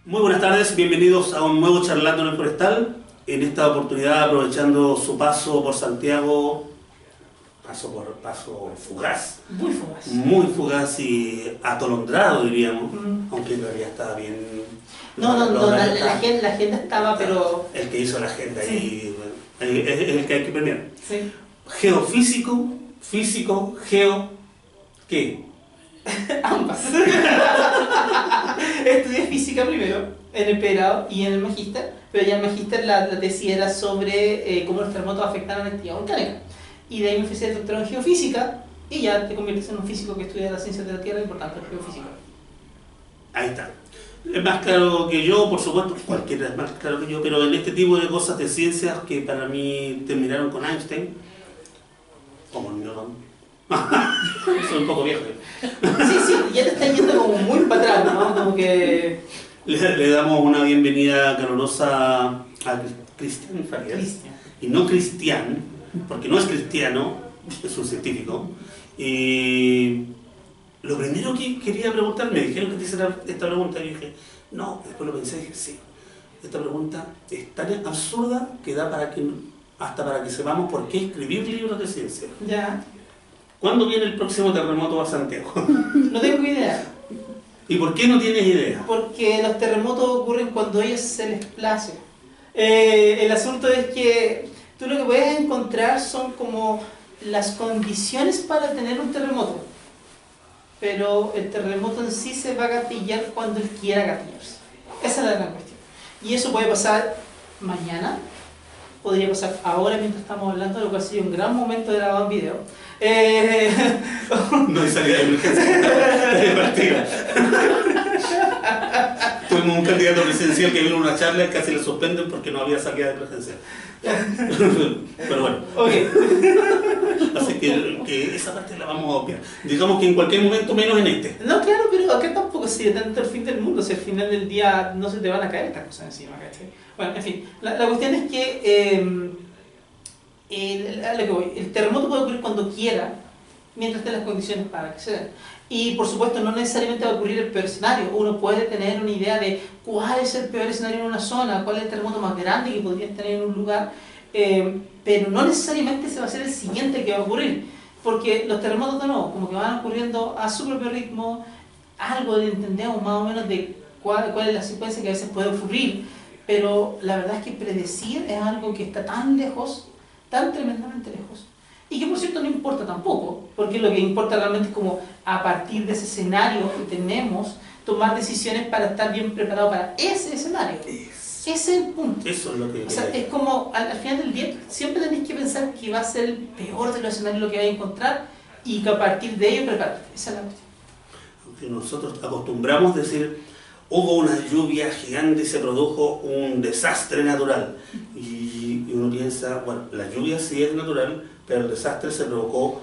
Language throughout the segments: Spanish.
Muy buenas tardes, bienvenidos a un nuevo Charlando en el Forestal. En esta oportunidad, aprovechando su paso por Santiago, paso fugaz. Muy fugaz. Muy fugaz y atolondrado, diríamos, aunque en realidad estaba bien. La agenda estaba, pero... El que hizo la agenda sí. Y es el que hay que premiar. Sí. Geofísico, físico, geo... ¿qué? Ambas. Estudié física primero, en el pregrado y en el magíster, pero ya en el magíster la tesis era sobre cómo los terremotos afectan a la actividad volcánica. Y de ahí me ofrecí el doctorado en geofísica y ya te conviertes en un físico que estudia las ciencias de la Tierra y por tanto el geofísico. Ahí está. Es más claro que yo, por supuesto, cualquiera es más claro que yo, pero en este tipo de cosas de ciencias que para mí terminaron con Einstein, como Newton. Soy un poco viejo. Sí, ya te está yendo como muy para atrás, ¿no? Como que... Le damos una bienvenida calurosa a Cristian Farías. Cristian. Y no Cristian, porque no es cristiano, es un científico. Y lo primero que quería preguntar, me dijeron que te hiciera esta pregunta, y yo dije, no, después lo pensé y dije, sí. Esta pregunta es tan absurda que da hasta para que sepamos por qué escribir libros de ciencia. Ya. ¿Cuándo viene el próximo terremoto a Santiago? No tengo idea. ¿Y por qué no tienes idea? Porque los terremotos ocurren cuando ellos se les place. El asunto es que tú lo que puedes encontrar son como las condiciones para tener un terremoto. Pero el terremoto en sí se va a gatillar cuando él quiera gatillarse. Esa es la gran cuestión. Y eso puede pasar mañana, podría pasar ahora mientras estamos hablando, lo cual sería un gran momento de grabar un video. No hay salida de emergencia de partida. Tuvimos un candidato presidencial que vino a una charla y casi le suspenden porque no había salida de emergencia. Pero bueno. Okay. Así que esa parte la vamos a obviar. Digamos que en cualquier momento menos en este. No, claro, pero acá tampoco se tanto el fin del mundo. Si al final del día no se te van a caer estas cosas encima, ¿cachai? Bueno, en fin, la cuestión es que el terremoto puede ocurrir cuando quiera, mientras estén las condiciones para que se den. Y por supuesto no necesariamente va a ocurrir el peor escenario. Uno puede tener una idea de cuál es el peor escenario en una zona, cuál es el terremoto más grande que podrías tener en un lugar, pero no necesariamente se va a ser el siguiente que va a ocurrir, porque los terremotos de nuevo, como que van ocurriendo a su propio ritmo, algo entendemos más o menos de cuál es la secuencia que a veces puede ocurrir, pero la verdad es que predecir es algo que está tan lejos, tan tremendamente lejos, y que por cierto no importa tampoco, porque lo que importa realmente es como a partir de ese escenario que tenemos, tomar decisiones para estar bien preparado para ese escenario. Ese es el punto. Eso es lo que... O sea, es como al final del día siempre tenéis que pensar que va a ser el peor de los escenarios lo que vais a encontrar y que a partir de ello prepararte. Esa es la cuestión. Aunque nosotros acostumbramos a decir, hubo una lluvia gigante y se produjo un desastre natural. Y uno piensa, bueno, la lluvia sí es natural, pero el desastre se provocó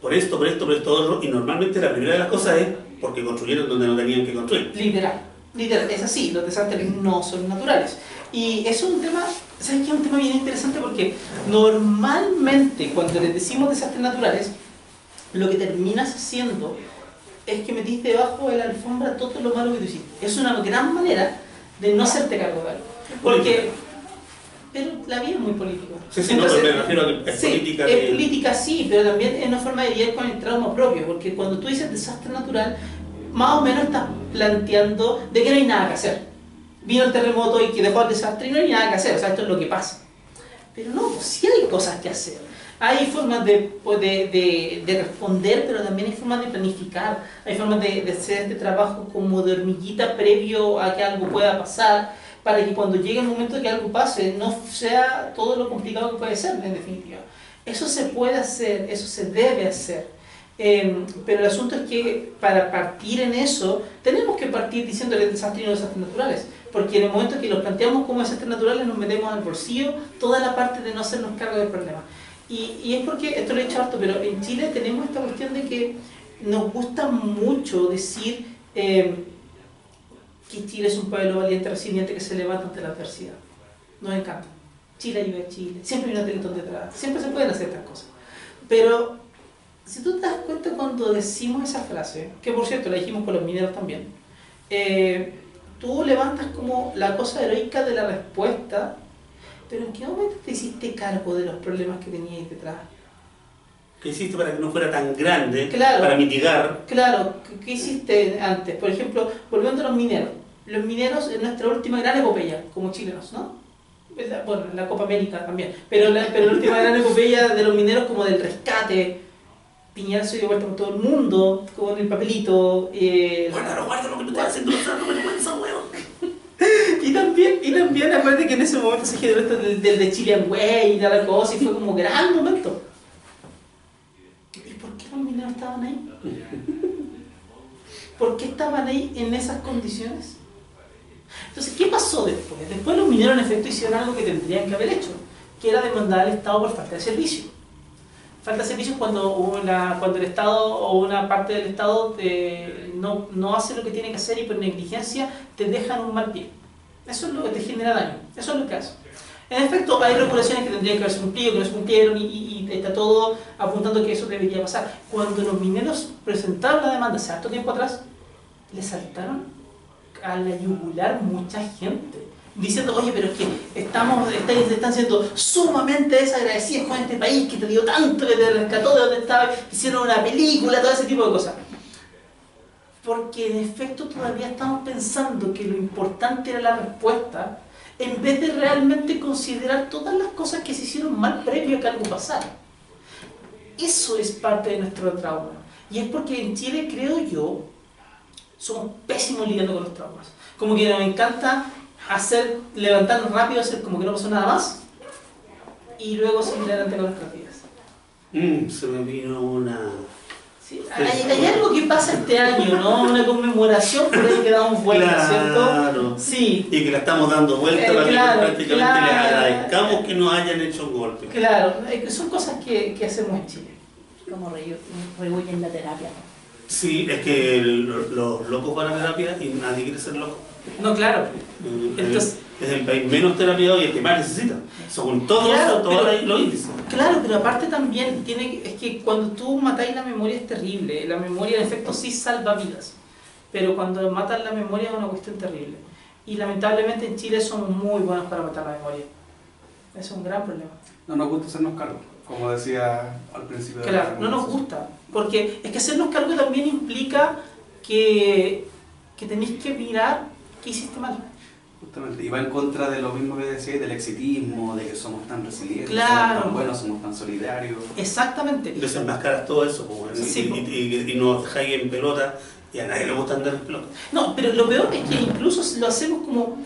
por esto, otro, y normalmente la primera de las cosas es porque construyeron donde no tenían que construir. Literal, es así, los desastres no son naturales. Y eso es un tema, ¿sabes qué? Es un tema bien interesante porque normalmente cuando les decimos desastres naturales, lo que terminas haciendo es que metiste debajo de la alfombra todo lo malo que tú hiciste. Es una gran manera de no hacerte cargo de algo. Porque... pero la vida es muy política. Sí, entonces, no, me refiero a que es política. Es política, sí, pero también es una forma de lidiar con el trauma propio, porque cuando tú dices desastre natural, más o menos estás planteando de que no hay nada que hacer. Vino el terremoto y que dejó el desastre y no hay nada que hacer, o sea, esto es lo que pasa. Pero no, pues sí hay cosas que hacer. Hay formas de responder, pero también hay formas de planificar, hay formas de hacer este trabajo como de hormiguita previo a que algo pueda pasar, para que cuando llegue el momento de que algo pase, no sea todo lo complicado que puede ser, en definitiva. Eso se puede hacer, eso se debe hacer. Pero el asunto es que para partir en eso, tenemos que partir diciéndole desastres y no desastres naturales. Porque en el momento que los planteamos como desastres naturales, nos metemos al bolsillo toda la parte de no hacernos cargo del problema. Y es porque, esto lo he dicho harto, pero en Chile tenemos esta cuestión de que nos gusta mucho decir que Chile es un pueblo valiente, resiliente, que se levanta ante la adversidad. Nos encanta. Chile ayuda a Chile, siempre hay una Teletón detrás, siempre se pueden hacer estas cosas. Pero si tú te das cuenta cuando decimos esa frase, que por cierto la dijimos con los mineros también, tú levantas como la cosa heroica de la respuesta, pero ¿en qué momento te hiciste cargo de los problemas que tenías detrás? ¿Qué hiciste para que no fuera tan grande? Claro, para mitigar. Claro, ¿qué hiciste antes? Por ejemplo, volviendo a los mineros. Los mineros en nuestra última gran epopeya, como chilenos, ¿no? Bueno, en la Copa América también, pero la última gran epopeya de los mineros como del rescate, Piñera se dio vuelta con todo el mundo, con el papelito. Guarda lo que me estás haciendo, no me vergüenza, weón. Y también acuérdate que en ese momento se generó esto del de Chilean Way y tal cosa, y fue como un gran momento. ¿Y por qué los mineros estaban ahí? ¿Por qué estaban ahí en esas condiciones? Entonces, ¿qué pasó después? Después los mineros en efecto hicieron algo que tendrían que haber hecho, que era demandar al Estado por falta de servicio. Falta de servicio es cuando el Estado o una parte del Estado no hace lo que tiene que hacer y por negligencia te dejan un mal pie. Eso es lo que te genera daño, eso es lo que hace. En efecto, hay regulaciones que tendrían que haberse cumplido, que no se cumplieron y está todo apuntando que eso debería pasar. Cuando los mineros presentaron la demanda hace harto tiempo atrás, le saltaron a la yugular mucha gente, diciendo, oye, pero es que están siendo sumamente desagradecidos con este país que te dio tanto, que te rescató de donde estaba, hicieron una película, todo ese tipo de cosas. Porque en efecto todavía estamos pensando que lo importante era la respuesta, en vez de realmente considerar todas las cosas que se hicieron mal previo a que algo pasara. Eso es parte de nuestro trauma. Y es porque en Chile, creo yo, somos pésimos lidiando con los traumas. Como que nos encanta levantarnos rápido, hacer como que no pasó nada más, y luego seguir adelante con nuestras vidas. Se me vino una... Sí, hay algo que pasa este año, ¿no? Una conmemoración por ahí que damos vuelta, claro, ¿cierto? Sí. Y que la estamos dando vuelta para claro, que prácticamente les agradezcamos que nos hayan hecho un golpe. Claro, son cosas que hacemos en Chile. Como rehuyen la terapia, ¿no? Sí, es que los locos van a terapia y nadie quiere ser loco. No, claro. Entonces, es el país menos terapiado y el que más necesita. Según todos los índices. Claro, pero aparte también es que cuando tú matáis la memoria es terrible. La memoria en efecto sí salva vidas, pero cuando matan la memoria es una cuestión terrible. Y lamentablemente en Chile somos muy buenos para matar la memoria. Es un gran problema. No nos gusta hacernos cargo, como decía al principio de la Claro, no nos gusta, porque es que hacernos cargo también implica que tenéis que mirar qué hiciste mal. Justamente, y va en contra de lo mismo que decías, del exitismo, de que somos tan resilientes, claro, somos tan buenos, somos tan solidarios. Exactamente. Desenmascaras todo eso, sí, y nos dejáis en pelota, y a nadie le gusta andar en pelota. No, pero lo peor es que incluso lo hacemos como...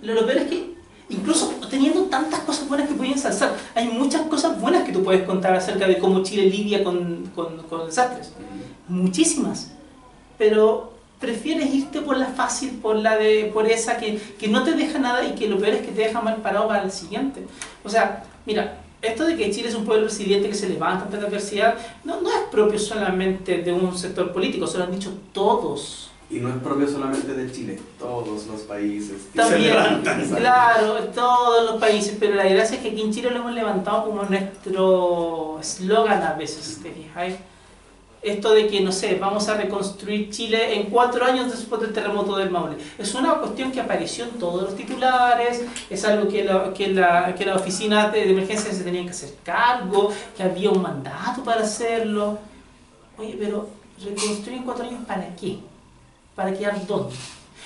Lo peor es que incluso teniendo tantas cosas buenas que pueden ensalzar, hay muchas cosas buenas que tú puedes contar acerca de cómo Chile lidia con desastres. Muchísimas. Pero prefieres irte por la fácil, por esa que no te deja nada y que lo peor es que te deja mal parado para el siguiente. O sea, mira, esto de que Chile es un pueblo resiliente que se levanta ante la adversidad, no es propio solamente de un sector político, se lo han dicho todos. Y no es propio solamente de Chile, todos los países también, se levantan. Claro, todos los países, pero la gracia es que aquí en Chile lo hemos levantado como nuestro eslogan a veces, ¿te fijáis? Esto de que, no sé, vamos a reconstruir Chile en 4 años después del terremoto del Maule. Es una cuestión que apareció en todos los titulares, es algo que la oficina de emergencia se tenía que hacer cargo, que había un mandato para hacerlo. Oye, pero ¿reconstruir en 4 años para qué? ¿Para quedar dónde?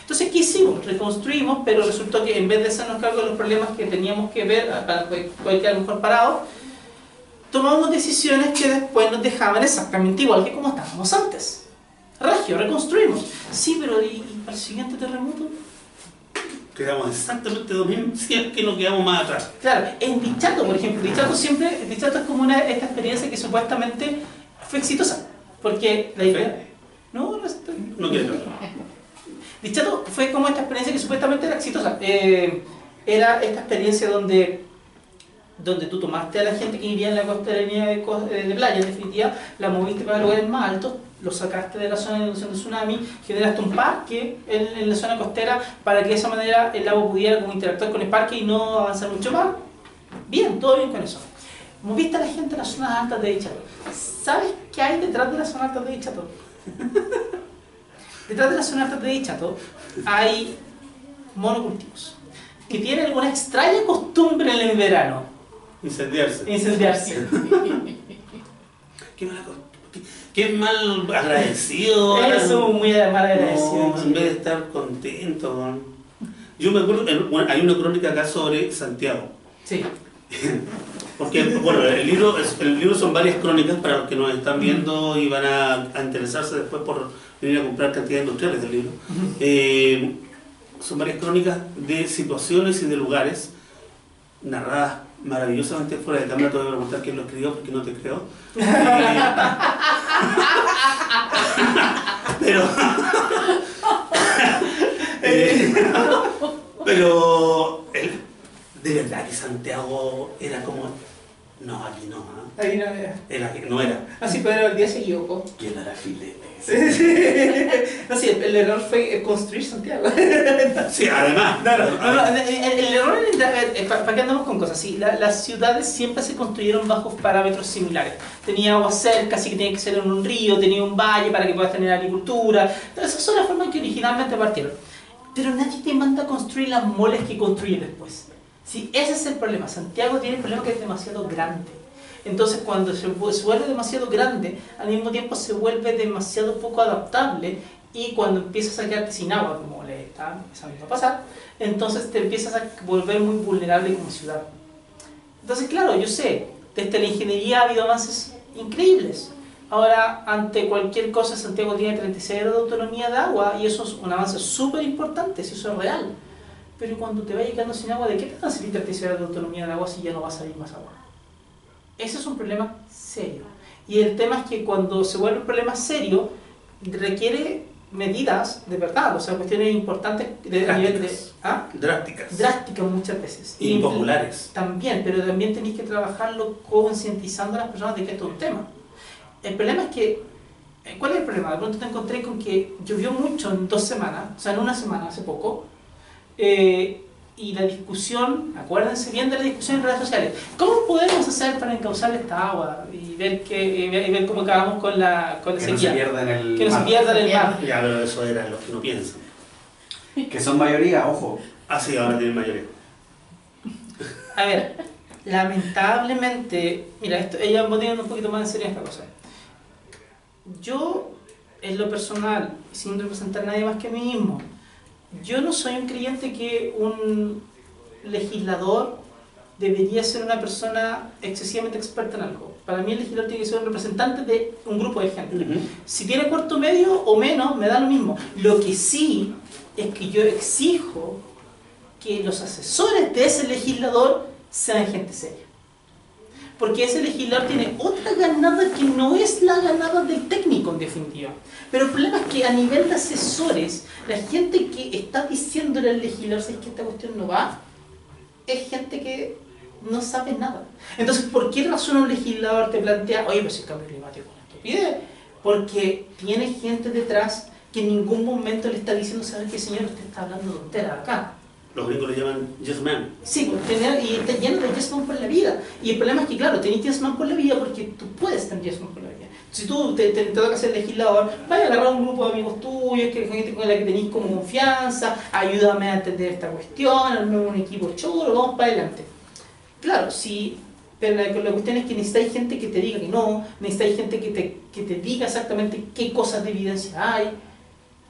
Entonces, ¿qué hicimos? Reconstruimos, pero resultó que en vez de hacernos cargo de los problemas que teníamos que ver, para poder quedar mejor parados, tomamos decisiones que después nos dejaban exactamente igual que como estábamos antes. Regio, reconstruimos. Sí, pero ¿y para el siguiente terremoto? Quedamos exactamente lo mismo, si es que nos quedamos más atrás. Claro, en Dichato, por ejemplo, Dichato es como esta experiencia que supuestamente fue exitosa. Porque la idea... No quiero. Dichato fue como esta experiencia que supuestamente era exitosa. Era esta experiencia donde tú tomaste a la gente que vivía en la costa de playa, en definitiva, la moviste para lugares más altos, lo sacaste de la zona de inundación de tsunami, generaste un parque en la zona costera para que de esa manera el agua pudiera como interactuar con el parque y no avanzar mucho más. Bien, todo bien con eso. moviste a la gente a las zonas altas de Dichato. ¿Sabes qué hay detrás de las zonas altas de Dichato? Detrás de las zonas altas de Dichato hay monocultivos que tienen alguna extraña costumbre en el verano. Incendiarse. Incendiarse. Qué mala cosa. Qué mal agradecido. Eso es muy mal agradecido. No, en vez de estar contento. Yo me acuerdo, bueno, hay una crónica acá sobre Santiago. Sí. Porque, bueno, el libro son varias crónicas para los que nos están viendo y van a interesarse después por venir a comprar cantidades industriales del libro. Son varias crónicas de situaciones y de lugares narradas maravillosamente fuera de cámara. Te voy a preguntar quién lo escribió porque no te creo. Pero de verdad que Santiago era como... No, aquí no. Ahí no era. No era. Así, pero el día se equivocó. ¿Quién era filete? No, sí, el error fue construir Santiago. Sí, además. El error es, ¿para qué andamos con cosas? Sí, las ciudades siempre se construyeron bajo parámetros similares. Tenía agua cerca, así que tenía que ser en un río, tenía un valle para que puedas tener agricultura. Entonces, esas son las formas que originalmente partieron. Pero nadie te manda a construir las moles que construye después. Sí, ese es el problema. Santiago tiene el problema que es demasiado grande. Entonces, cuando se vuelve demasiado grande, al mismo tiempo se vuelve demasiado poco adaptable, y cuando empiezas a quedarte sin agua, como le está empezando a pasar, entonces te empiezas a volver muy vulnerable como ciudad. Entonces, claro, yo sé, desde la ingeniería ha habido avances increíbles. Ahora, ante cualquier cosa, Santiago tiene 36 horas de autonomía de agua, y eso es un avance súper importante, si eso es real. Pero cuando te vayas quedando sin agua, ¿de qué te van a servir 36 horas de autonomía de agua si ya no va a salir más agua? Ese es un problema serio. Y el tema es que cuando se vuelve un problema serio, requiere medidas de verdad, o sea, cuestiones importantes a nivel de... ¿ah? Drásticas muchas veces. Impopulares. También, pero también tenéis que trabajarlo concientizando a las personas de que esto es un tema. El problema es que... ¿Cuál es el problema? De pronto te encontré con que llovió mucho en 2 semanas, o sea, en 1 semana, hace poco, y la discusión, acuérdense bien de la discusión en redes sociales. ¿Cómo podemos hacer para encauzar esta agua? Y ver cómo acabamos con la sequía. Que no se pierda en el mar. Que no se pierda en el mar. Ya, pero eso era los que no piensan. Que son mayoría, ojo. Ah, sí, ahora tienen mayoría. A ver, lamentablemente, mira, ella va teniendo un poquito más en serio esta cosa. Yo, en lo personal, sin representar a nadie más que a mí mismo, yo no soy un creyente que un legislador debería ser una persona excesivamente experta en algo. Para mí el legislador tiene que ser un representante de un grupo de gente. Si tiene cuarto medio o menos, me da lo mismo. Lo que sí es que yo exijo que los asesores de ese legislador sean gente seria. Porque ese legislador tiene otra ganada que no es la ganada del técnico, en definitiva. Pero el problema es que a nivel de asesores, la gente que está diciéndole al legislador "¿Sabes que esta cuestión no va?", es gente que no sabe nada. Entonces, ¿por qué razón un legislador te plantea "oye, pues el cambio climático es una estupidez"? Porque tiene gente detrás que en ningún momento le está diciendo "¿sabes qué, señor? Usted está hablando tonteras acá". Los gringos le llaman yes man. Sí, y está lleno de yes man por la vida. Y el problema es que, claro, tenés yes man por la vida porque tú puedes tener yes man por la vida. Si tú te toca ser legislador, vaya a agarrar un grupo de amigos tuyos, gente con la que tenéis como confianza, ayúdame a entender esta cuestión, armemos un equipo choro, vamos para adelante. Claro, sí, pero la cuestión es que necesitáis gente que te diga que no, necesitáis gente que te diga exactamente qué cosas de evidencia hay.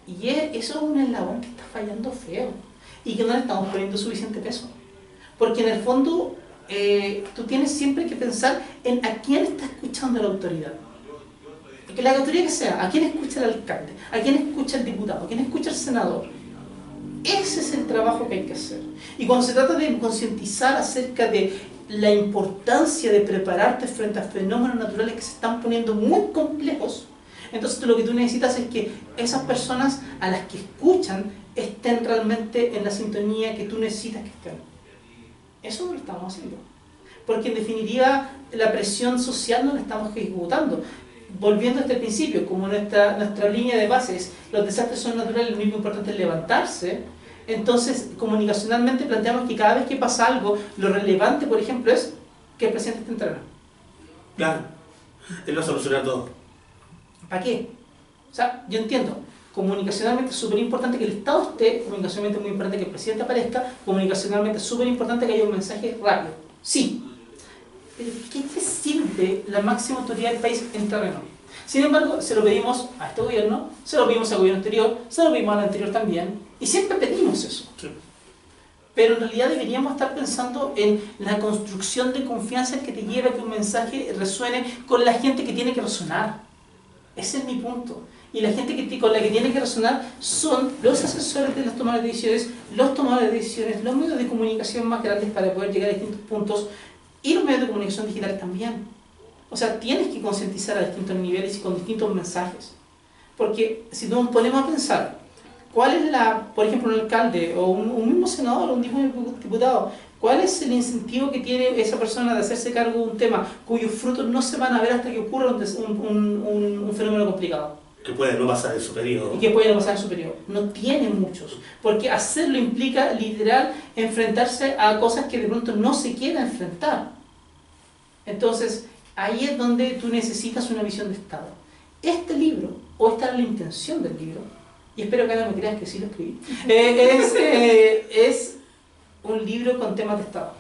Y eso es un eslabón que está fallando feo. Y que no le estamos poniendo suficiente peso. Porque en el fondo, tú tienes siempre que pensar en a quién está escuchando la autoridad. Que la autoridad que sea, a quién escucha el alcalde, a quién escucha el diputado, a quién escucha el senador. Ese es el trabajo que hay que hacer. Y cuando se trata de concientizar acerca de la importancia de prepararte frente a fenómenos naturales que se están poniendo muy complejos, entonces lo que tú necesitas es que esas personas a las que escuchan estén realmente en la sintonía que tú necesitas que estén. Eso no lo estamos haciendo. Porque en definitiva la presión social no la estamos ejecutando. Volviendo a este principio, como nuestra línea de base es los desastres son naturales, lo único importante es levantarse, entonces comunicacionalmente planteamos que cada vez que pasa algo, lo relevante, por ejemplo, es que el presidente esté entrenado. Claro, él va a solucionar todo. ¿Para qué? O sea, yo entiendo, comunicacionalmente es súper importante que el Estado esté, comunicacionalmente es muy importante que el presidente aparezca, comunicacionalmente es súper importante que haya un mensaje rápido. Sí. Pero ¿qué te sirve la máxima autoridad del país en terreno? Sin embargo, se lo pedimos a este gobierno, se lo pedimos al gobierno anterior, se lo pedimos al anterior también, y siempre pedimos eso. Sí. Pero en realidad deberíamos estar pensando en la construcción de confianza que te lleva a que un mensaje resuene con la gente que tiene que resonar. Ese es mi punto. Y la gente con la que tiene que resonar son los asesores de los tomadores de decisiones, los tomadores de decisiones, los medios de comunicación más grandes para poder llegar a distintos puntos y los medios de comunicación digital también. O sea, tienes que concientizar a distintos niveles y con distintos mensajes. Porque si nos ponemos a pensar, ¿cuál es por ejemplo, un alcalde o un mismo senador o un diputado, cuál es el incentivo que tiene esa persona de hacerse cargo de un tema cuyos frutos no se van a ver hasta que ocurra un fenómeno complicado? Que puede no pasar en su periodo. Y que puede no pasar en su periodo. No tiene muchos. Porque hacerlo implica, literal, enfrentarse a cosas que de pronto no se quiera enfrentar. Entonces, ahí es donde tú necesitas una visión de Estado. Este libro, o esta es la intención del libro, y espero que ahora me creas que sí lo escribí, es un libro con temas de Estado.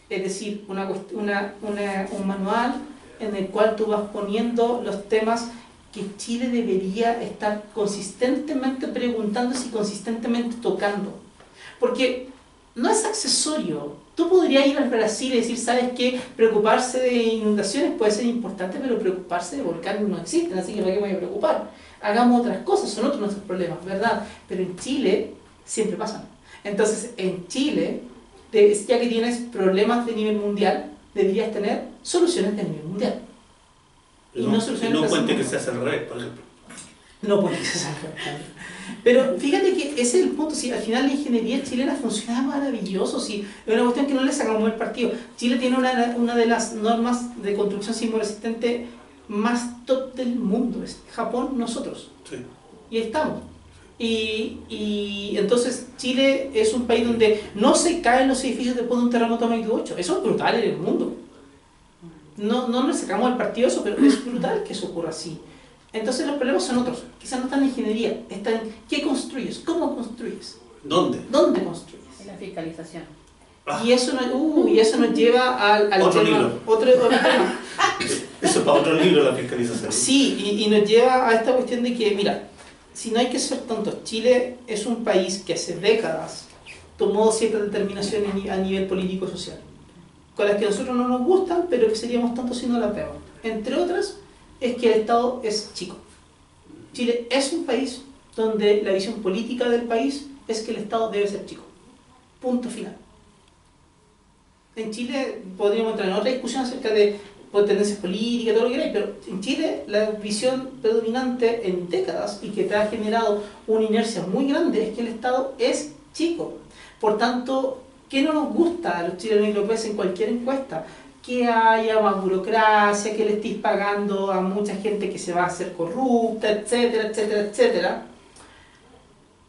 Es decir, un manual en el cual tú vas poniendo los temas que Chile debería estar consistentemente preguntándose y consistentemente tocando. Porque no es accesorio. Tú podrías ir al Brasil y decir, ¿sabes qué? Preocuparse de inundaciones puede ser importante, pero preocuparse de volcanes no existen, así que ¿para qué me voy a preocupar? Hagamos otras cosas, son otros nuestros problemas, ¿verdad? Pero en Chile siempre pasan. Entonces, en Chile, ya que tienes problemas de nivel mundial, deberías tener soluciones de nivel mundial. No cuente que se hace al revés, por ejemplo. No puede ser. Pero fíjate que ese es el punto. Si al final la ingeniería chilena funciona maravilloso, si es una cuestión que no le sacamos el partido. Chile tiene una de las normas de construcción sismo resistente más top del mundo. Es Japón, nosotros. Sí. Y ahí estamos. Y entonces Chile es un país donde no se caen los edificios después de un terremoto de magnitud 8. Eso es brutal en el mundo. No le sacamos el partido eso, pero es brutal que eso ocurra así. Entonces los problemas son otros. Quizás no están en ingeniería, están en qué construyes, cómo construyes. ¿Dónde? ¿Dónde construyes? En la fiscalización. Y eso nos lleva al otro tema, libro. Otro tema. Eso es para otro libro, la fiscalización. Sí, y nos lleva a esta cuestión de que, mira, si no hay que ser tontos, Chile es un país que hace décadas tomó ciertas determinaciones a nivel político y social, con las que a nosotros no nos gustan, pero que seríamos tontos si no las vemos. Entre otras, es que el Estado es chico. Chile es un país donde la visión política del país es que el Estado debe ser chico. Punto final. En Chile podríamos entrar en otra discusión acerca de tendencias políticas, todo lo que queráis, pero en Chile la visión predominante en décadas y que te ha generado una inercia muy grande es que el Estado es chico. Por tanto, ¿qué no nos gusta a los chilenos y lo ves en cualquier encuesta? Que haya más burocracia, que le estéis pagando a mucha gente que se va a hacer corrupta, etcétera, etcétera, etcétera.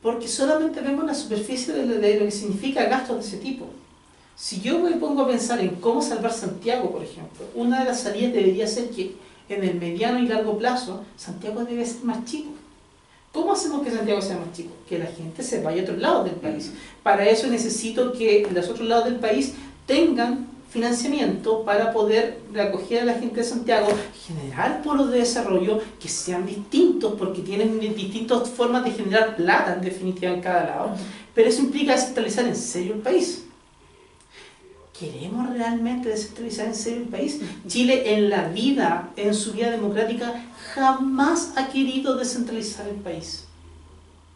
Porque solamente vemos la superficie de lo que significa gastos de ese tipo. Si yo me pongo a pensar en cómo salvar Santiago, por ejemplo, una de las salidas debería ser que en el mediano y largo plazo Santiago debe ser más chico. ¿Cómo hacemos que Santiago sea más chico? Que la gente se vaya a otros lados del país. Para eso necesito que los otros lados del país tengan financiamiento para poder acoger a la gente de Santiago, generar polos de desarrollo que sean distintos porque tienen distintas formas de generar plata en definitiva en cada lado, pero eso implica descentralizar en serio el país. ¿Queremos realmente descentralizar en serio el país? Chile en su vida democrática, jamás ha querido descentralizar el país.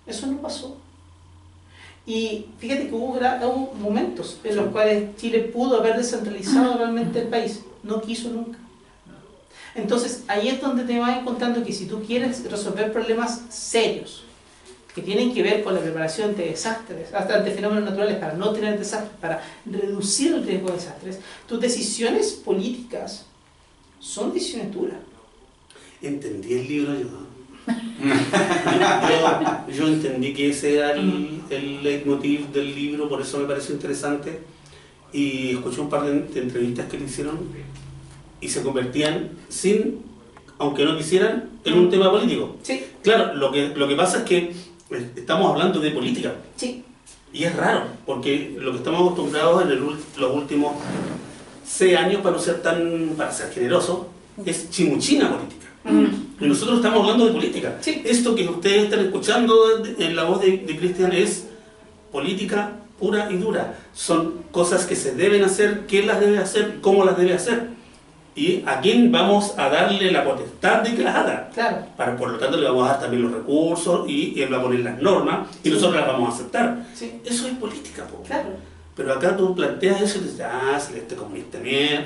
Eso no pasó. Y fíjate que hubo momentos en los cuales Chile pudo haber descentralizado realmente el país. No quiso nunca. Entonces, ahí es donde te vas encontrando que si tú quieres resolver problemas serios, que tienen que ver con la preparación ante desastres, hasta ante fenómenos naturales, para no tener desastres, para reducir el riesgo de desastres, tus decisiones políticas son decisiones duras. Entendí el libro yo entendí que ese era el leitmotiv del libro, por eso me pareció interesante, y escuché un par de entrevistas que le hicieron y se convertían, aunque no quisieran, en un tema político. Sí. Claro, lo que pasa es que estamos hablando de política. Sí. Y es raro, porque lo que estamos acostumbrados en los últimos 6 años, para ser generoso, es chimuchina política. Y nosotros estamos hablando de política. Sí. Esto que ustedes están escuchando en la voz de Cristian es política pura y dura. Son cosas que se deben hacer, quién las debe hacer, cómo las debe hacer. Y a quién vamos a darle la potestad de que las haga. Claro. Por lo tanto, le vamos a dar también los recursos y él va a poner las normas y nosotros las vamos a aceptar. Sí. Eso es política, po. Claro. Pero acá tú planteas eso y dices, si este comunista mierda.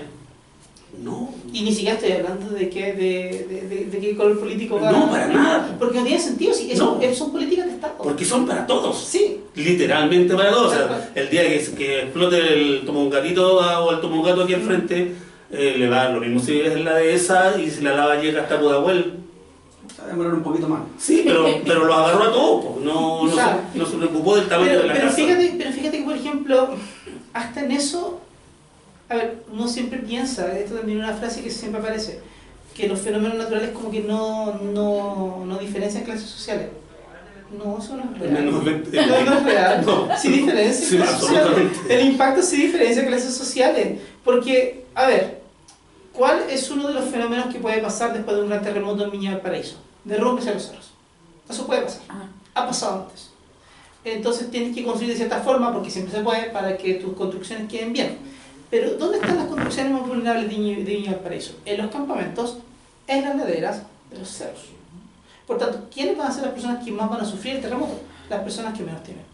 No. Y ni siquiera estoy hablando de qué color político va. No, para nada. Porque no tiene sentido, sí, No. son políticas de Estado. Porque son para todos. Sí. Literalmente para todos. O Tal sea, cual. el día que explote el tomongatito o el tomongato aquí al frente, le va a dar lo mismo si es la de esa y si la lava llega hasta Pudahuel. Va a demorar un poquito más. Sí, pero los agarró a todos. Po. No, Claro. no se preocupó del tamaño de la casa. Pero fíjate que, por ejemplo, hasta en eso, a ver, uno siempre piensa, esto también es una frase que siempre aparece, que los fenómenos naturales como que no diferencian clases sociales. No, eso no es real. No es real. No. Sí diferencia Sí, clases sociales. absolutamente. El impacto sí diferencia clases sociales. Porque, a ver, ¿cuál es uno de los fenómenos que puede pasar después de un gran terremoto en Viña del Paraíso? Derrumbes en los cerros. Eso puede pasar. Ha pasado antes. Entonces tienes que construir de cierta forma, porque siempre se puede, para que tus construcciones queden bien. Pero ¿dónde están las construcciones más vulnerables de Viña del Paraíso? En los campamentos, en las laderas de los cerros. Por tanto, ¿quiénes van a ser las personas que más van a sufrir el terremoto? Las personas que menos tienen.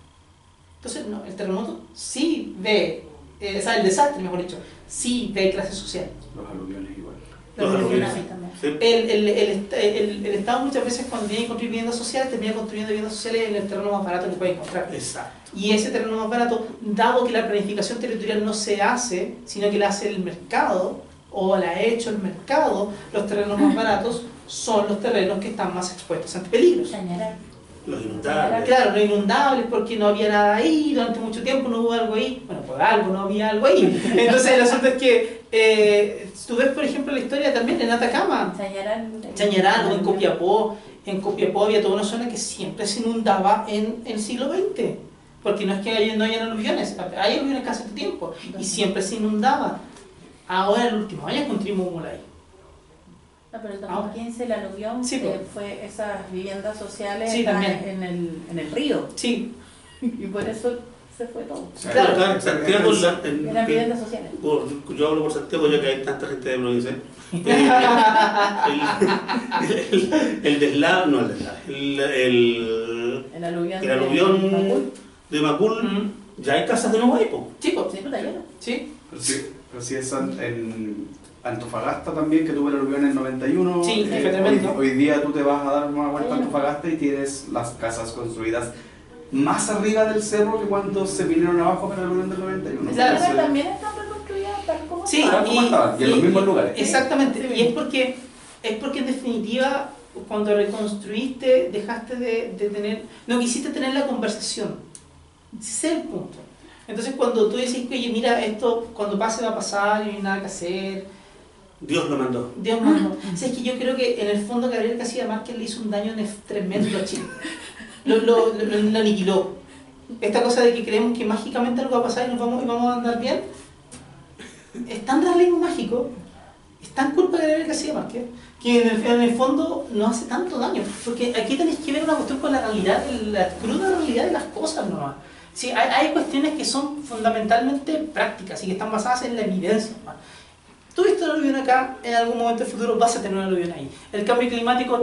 Entonces, no, el terremoto sí ve, o sea, el desastre, mejor dicho, sí ve clases sociales. Los aluviones igual. Los aluviones. aluviones también. Sí. El Estado muchas veces cuando tiene que construir viviendas sociales, termina construyendo viviendas sociales en el terreno más barato que puede encontrar. Exacto. Y ese terreno más barato, dado que la planificación territorial no se hace, sino que la hace el mercado, o la ha hecho el mercado, los terrenos más baratos son los terrenos que están más expuestos ante peligros. Los inundables. Claro, no inundables porque no había nada ahí, durante mucho tiempo no hubo algo ahí, bueno, por algo no había algo ahí. Entonces el asunto es que tú ves, por ejemplo, la historia también en Atacama, Chañarán o en Copiapó había toda una zona que siempre se inundaba en el siglo XX, porque no es que no hayan aluviones, hay aluviones casi todo el tiempo, y siempre se inundaba. Ahora en los últimos años construimos un mall ahí. No, pero el 2015 el aluvión Sí, pues. fue esas viviendas sociales Sí, también. en el río. Sí, Y por eso se fue todo. Claro. Acá en Santiago, Eran viviendas sociales. yo hablo por Santiago ya que hay tanta gente de provincia. El deslave, no el deslave, El aluvión, el aluvión Macul. de Macul, ya hay casas de nuevo ahí, po. chicos, Sí, pues, está lleno. sí, Pero sí eso en Antofagasta también, que tuvo el aluvión en el 91. Sí, fue tremendo. Hoy día tú te vas a dar una vuelta a Antofagasta y tienes las casas construidas más arriba del cerro que cuando se vinieron abajo para el aluvión del 91. Claro, Pero Entonces, también están reconstruidas tal como sí, Ah, ¿cómo estaban? Y en los mismos lugares. Exactamente, Sí. y es porque en definitiva cuando reconstruiste dejaste de tener, no quisiste tener la conversación. Ese es el punto. Entonces cuando tú dices, oye, mira, esto cuando pase va a pasar y no hay nada que hacer, Dios lo mandó. Dios mando. O sea, es que yo creo que en el fondo Gabriel García Márquez le hizo un daño tremendo a Chile. Lo aniquiló. Esta cosa de que creemos que mágicamente algo va a pasar y vamos a andar bien, es tan realismo mágico, es tan culpa de Gabriel García Márquez, que en el fondo no hace tanto daño. Porque aquí tenéis que ver una cuestión con la realidad, la cruda realidad de las cosas nomás. Sí, hay cuestiones que son fundamentalmente prácticas y que están basadas en la evidencia nomás. Tuviste un aluvión acá, en algún momento del futuro vas a tener un aluvión ahí. El cambio climático,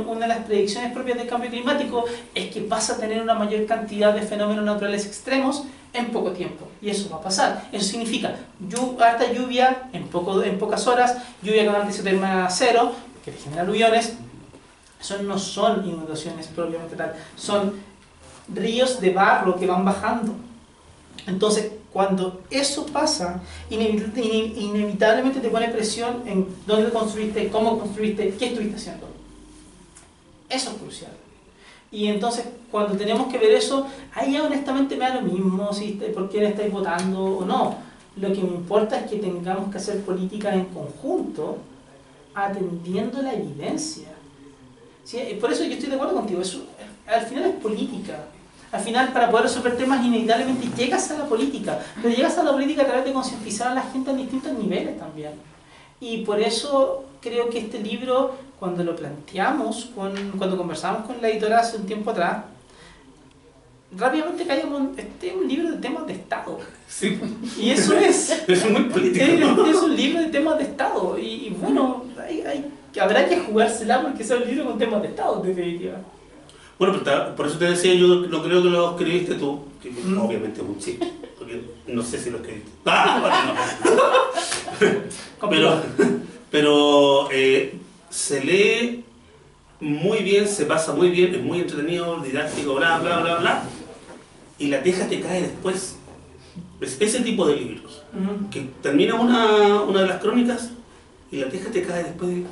una de las predicciones propias del cambio climático es que vas a tener una mayor cantidad de fenómenos naturales extremos en poco tiempo. Y eso va a pasar. Eso significa harta lluvia en pocas horas, lluvia con índice termal cero, que te genera aluviones. Eso no son inundaciones propiamente tal, son ríos de barro que van bajando. Entonces, cuando eso pasa, inevitablemente te pone presión en dónde construiste, cómo construiste, qué estuviste haciendo. Eso es crucial. Y entonces, cuando tenemos que ver eso, ahí ya honestamente me da lo mismo si por quién estáis votando o no. Lo que me importa es que tengamos que hacer política en conjunto, atendiendo la evidencia. ¿Sí? Por eso yo estoy de acuerdo contigo, al final es política. Al final, para poder resolver temas, inevitablemente llegas a la política, pero llegas a la política a través de concientizar a la gente en distintos niveles también. Y por eso creo que este libro, cuando lo planteamos, cuando conversamos con la editora hace un tiempo atrás, rápidamente caímos, este es un libro de temas de Estado. Sí. Y eso es. Es muy político, ¿no? Es un libro de temas de Estado. Y bueno, habrá que jugársela porque es un libro con temas de Estado, en definitiva. Bueno, pero por eso te decía, yo no creo que lo escribiste tú, que obviamente es un chiste, porque no sé si lo escribiste. Bueno, pero se lee muy bien, se pasa muy bien, es muy entretenido, didáctico, bla, bla, bla, bla, y la teja te cae después. Es ese tipo de libros, que termina una de las crónicas y la teja te cae después de,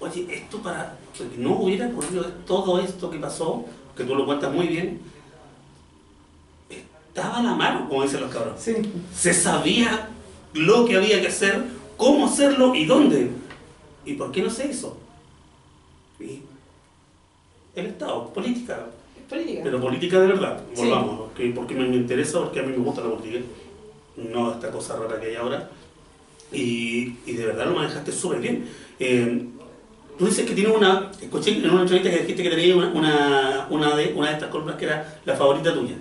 oye, esto para que no hubiera ocurrido todo esto que pasó, que tú lo cuentas muy bien, estaba a la mano, como dicen los cabros. Sí. Se sabía lo que había que hacer, cómo hacerlo y dónde. ¿Y por qué no se hizo? Y el Estado, política. Política. Pero política de verdad, Sí. volvamos, porque me interesa, porque a mí me gusta la política, no esta cosa rara que hay ahora, y de verdad lo manejaste súper bien. Tú dices que tiene escuché en una entrevista que dijiste que tenía una de estas columnas que era la favorita tuya.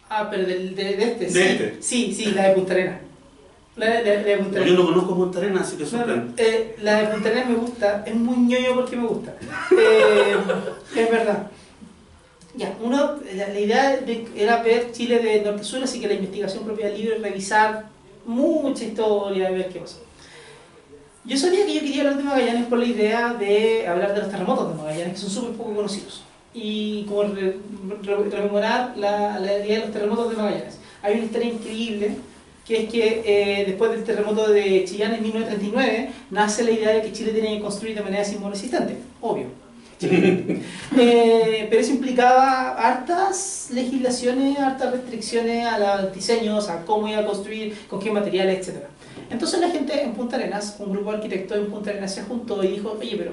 Ah, pero de este, De sí. este. Sí, la de Punta Arenas. La de Punta Yo Arenas. no conozco Punta Arenas, así que sorprende. La de Punta Arenas me gusta, es muy ñoño porque me gusta. Es verdad. Ya, la idea era ver Chile de norte a sur, así que la investigación propia del libro es revisar mucha historia, ver qué pasa. Yo sabía que yo quería hablar de Magallanes por la idea de hablar de los terremotos de Magallanes, que son súper poco conocidos. Y como rememorar la idea de los terremotos de Magallanes. Hay una historia increíble, que es que después del terremoto de Chillán en 1939, nace la idea de que Chile tenía que construir de manera sismo-resistente, obvio. Pero eso implicaba hartas legislaciones, hartas restricciones a los diseños, a cómo iba a construir, con qué materiales, etc. Entonces la gente en Punta Arenas, un grupo de arquitectos en Punta Arenas se juntó y dijo, oye, pero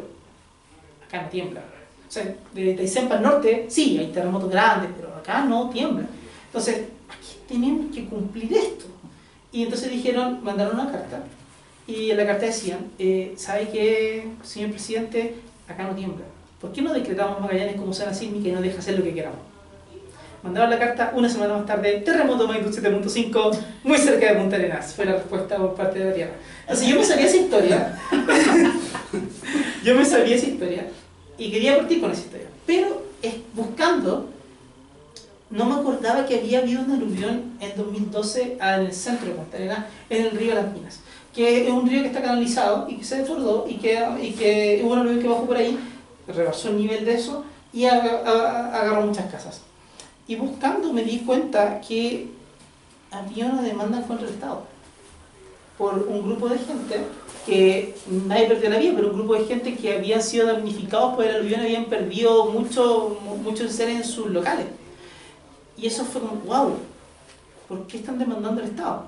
acá no tiembla. O sea, de Aysén para el norte, sí, hay terremotos grandes, pero acá no tiembla. Entonces, aquí tenemos que cumplir esto. Y entonces mandaron una carta, y en la carta decían, ¿sabe qué, señor presidente? Acá no tiembla. ¿Por qué no decretamos Magallanes como zona sísmica y no deja hacer lo que queramos? Mandaron la carta, una semana más tarde, terremoto magnitud 7.5, muy cerca de Punta Arenas. Fue la respuesta por parte de la Tierra. Entonces yo me sabía esa historia. Y quería partir con esa historia. Pero buscando, no me acordaba que había habido una aluvión en 2012 en el centro de Punta Arenas, en el río Las Minas. Que es un río que está canalizado y que se desbordó y que hubo una aluvión que bajó por ahí, rebasó el nivel de eso y agarró muchas casas. Y buscando me di cuenta que había una demanda contra el Estado por un grupo de gente que nadie perdió la vida, pero un grupo de gente que habían sido damnificados por el aluvión, habían perdido muchos seres en sus locales. Y eso fue como, wow, ¿por qué están demandando al Estado?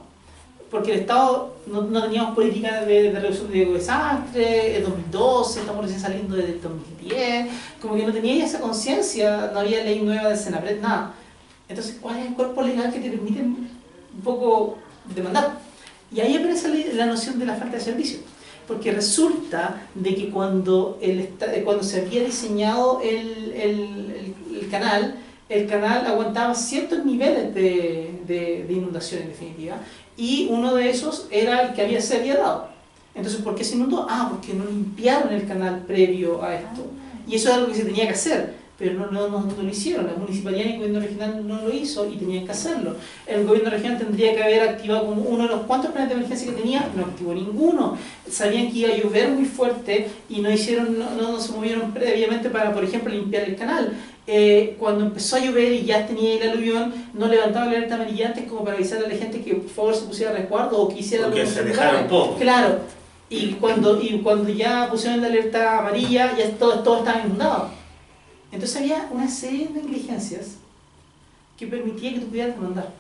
Porque el Estado no teníamos política de reducción de desastres, en 2012, estamos recién saliendo desde el 2010, como que no tenía esa conciencia, no había ley nueva del Senapred, nada. Entonces, ¿cuál es el cuerpo legal que te permite un poco demandar? Y ahí aparece la noción de la falta de servicio. Porque resulta de que cuando se había diseñado el canal aguantaba ciertos niveles de inundación en definitiva, y uno de esos era el que se había dado. Entonces, ¿por qué se inundó? Porque no limpiaron el canal previo a esto. Y eso es algo que se tenía que hacer, pero no lo hicieron. La municipalidad y el gobierno regional no lo hizo y tenían que hacerlo. El gobierno regional tendría que haber activado como uno de los cuantos planes de emergencia que tenía, no activó ninguno. Sabían que iba a llover muy fuerte y no se movieron previamente para, por ejemplo, limpiar el canal. Cuando empezó a llover y ya tenía el aluvión, no levantaba la alerta amarilla antes como para avisarle a la gente que por favor se pusiera a resguardo o que hiciera algo. Porque se dejaron poco. Claro. Y cuando ya pusieron la alerta amarilla, ya todo estaba inundado. Entonces había una serie de negligencias que permitía que tú pudieras demandar.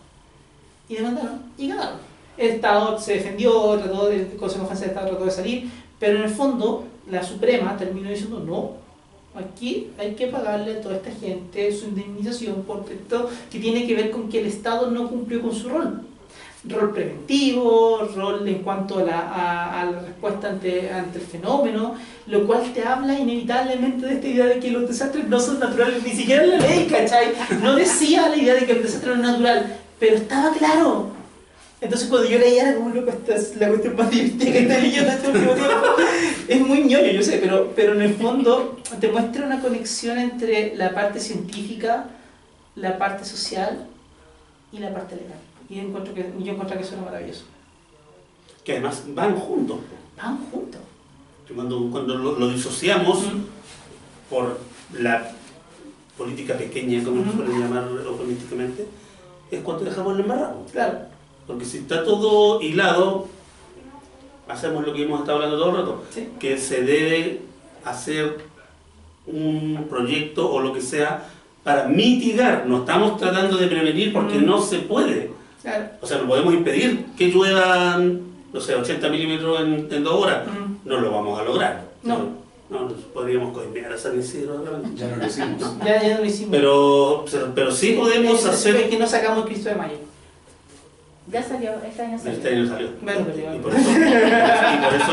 y demandaron y ganaron. El Estado se defendió, el Consejo de Defensa del Estado trató de salir, pero en el fondo la Suprema terminó diciendo no, aquí hay que pagarle a toda esta gente su indemnización por esto que tiene que ver con que el Estado no cumplió con su rol preventivo, rol en cuanto a la respuesta ante el fenómeno, lo cual te habla inevitablemente de esta idea de que los desastres no son naturales, ni siquiera en la ley, ¿cachai? No decía la idea de que el desastre no es natural, pero estaba claro. Entonces cuando yo leía era como, loco, esta es la cuestión más divertida que está leyendo este último tiempo. Es muy ñoño, yo sé, pero en el fondo te muestra una conexión entre la parte científica, la parte social y la parte legal. Y yo encuentro que eso era maravilloso. Que además van juntos. Van juntos. Cuando lo disociamos por la política pequeña, como se suele llamar políticamente, es cuando dejamos el embarrado. Claro. Porque si está todo hilado, hacemos lo que hemos estado hablando todo el rato, ¿Sí? que se debe hacer un proyecto o lo que sea para mitigar. No estamos tratando de prevenir porque no se puede. Claro. O sea, no podemos impedir que lluevan, no sé, 80 milímetros en 2 horas. No lo vamos a lograr. No. No, podríamos coimear a San Isidro de repente. Ya no lo hicimos. Ya no lo hicimos. Pero sí podemos hacer... Es que no sacamos el Cristo de Mayo. Ya salió, este año salió. Este año salió. Bueno, pero Y por eso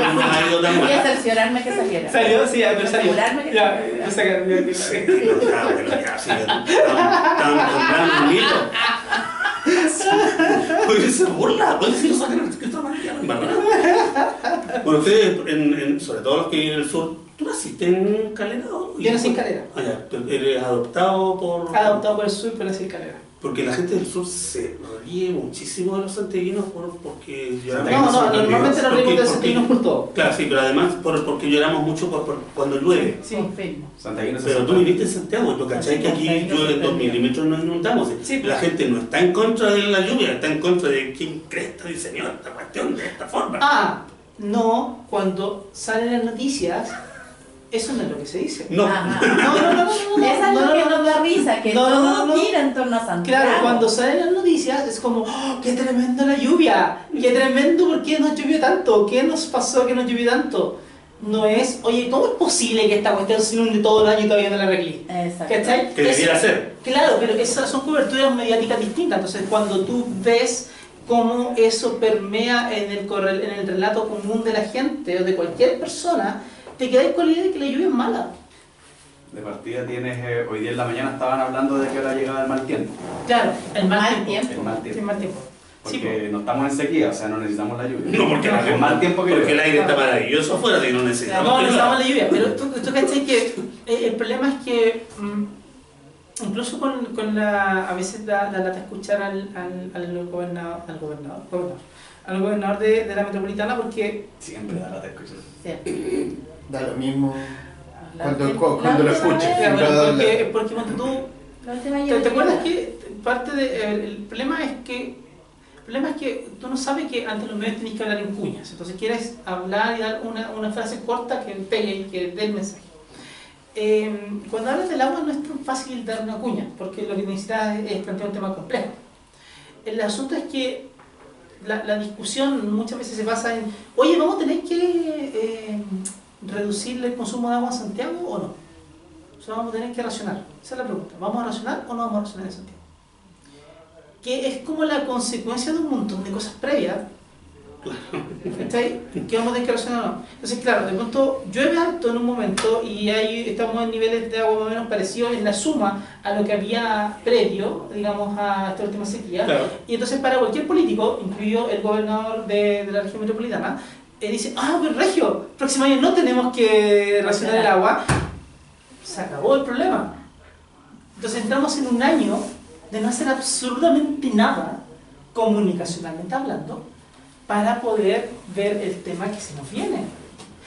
no nos ha ido tan Voy a mal. cerciorarme que saliera. salió, sí, pero salió. Asegurarme que Ya, saliera. ya sacaron, ya. Sí, estaban comprando un hilo. Pues se burla, pues si lo sacan el Cristo María, ¿verdad? Bueno, ustedes, sobre todo los que viven en el sur, ¿tú naciste en Calera? Yo nací en Calera. Ah, ya, eres adoptado por... Adoptado por el sur, pero nací en Calera. Porque la gente del sur se ríe muchísimo de los santiaguinos porque lloramos. No, Santiaguinos normalmente nos reímos de santiaguinos por todo. Claro, sí, pero además porque lloramos mucho cuando llueve. Sí. Confirmo. Santiaguinos Pero tú viviste en Santiago, ¿tú cachai que aquí llueve 2 milímetros nos inundamos? Sí. La gente no está en contra de la lluvia, está en contra de quién cresta diseñó esta cuestión de esta forma. Ah, no, cuando salen las noticias, eso no es lo que se dice. No. Ajá. No. Esa es lo que nos da risa, que todo gira en torno a Santiago. Claro, cuando salen las noticias es como, ¡oh, qué tremendo la lluvia! ¡Qué tremendo! ¿Por qué nos llovió tanto? ¿Qué nos pasó que nos llovió tanto? No es, oye, ¿cómo es posible que esta cuestión se inunde todo el año y todavía no la arreglé? Exacto. ¿Cachai? Que debiera ser. Claro, pero esas son coberturas mediáticas distintas. Entonces, cuando tú ves cómo eso permea en el relato común de la gente o de cualquier persona, te quedas con la idea de que la lluvia es mala. De partida tienes, hoy día en la mañana estaban hablando de que ahora llegaba el mal tiempo. Claro, el mal Mal tiempo. tiempo. El mal Sí, tiempo. mal tiempo. Sí, Porque no estamos en sequía, o sea, no necesitamos la lluvia. No, porque el mal tiempo que porque el llueve. aire está maravilloso afuera y no necesitamos. no que necesitamos llueva. la lluvia, pero tú cachai que el problema es que incluso con a veces da lata escuchar al gobernador de la metropolitana porque Siempre da la escuchar. Sí. Da lo mismo La cuando última- lo la última escuches. vez- Siempre da la- porque cuando tú La última ¿Te lluvia acuerdas que- que parte el problema es que tú no sabes que ante los medios tenés que hablar en cuñas, entonces quieres hablar y dar una frase corta que pegue y que dé el mensaje. Cuando hablas del agua no es tan fácil dar una cuña, porque lo que necesitas es plantear un tema complejo. El asunto es que la discusión muchas veces se basa en, oye, ¿vamos a tener que reducir el consumo de agua en Santiago o no? O sea, vamos a tener que racionar. Esa es la pregunta. ¿Vamos a racionar o no vamos a racionar en Santiago? Que es como la consecuencia de un montón de cosas previas. ¿Cachai? Que vamos a tener que racionar o no. Entonces, claro, de pronto llueve harto en un momento y ahí estamos en niveles de agua más o menos parecidos en la suma a lo que había previo, digamos, a esta última sequía. Claro. Y entonces para cualquier político, incluido el gobernador de la región metropolitana, dice, pues Regio, próximo año no tenemos que racionar el agua. Se acabó el problema. Entonces entramos en un año de no hacer absolutamente nada, comunicacionalmente hablando, para poder ver el tema que se nos viene.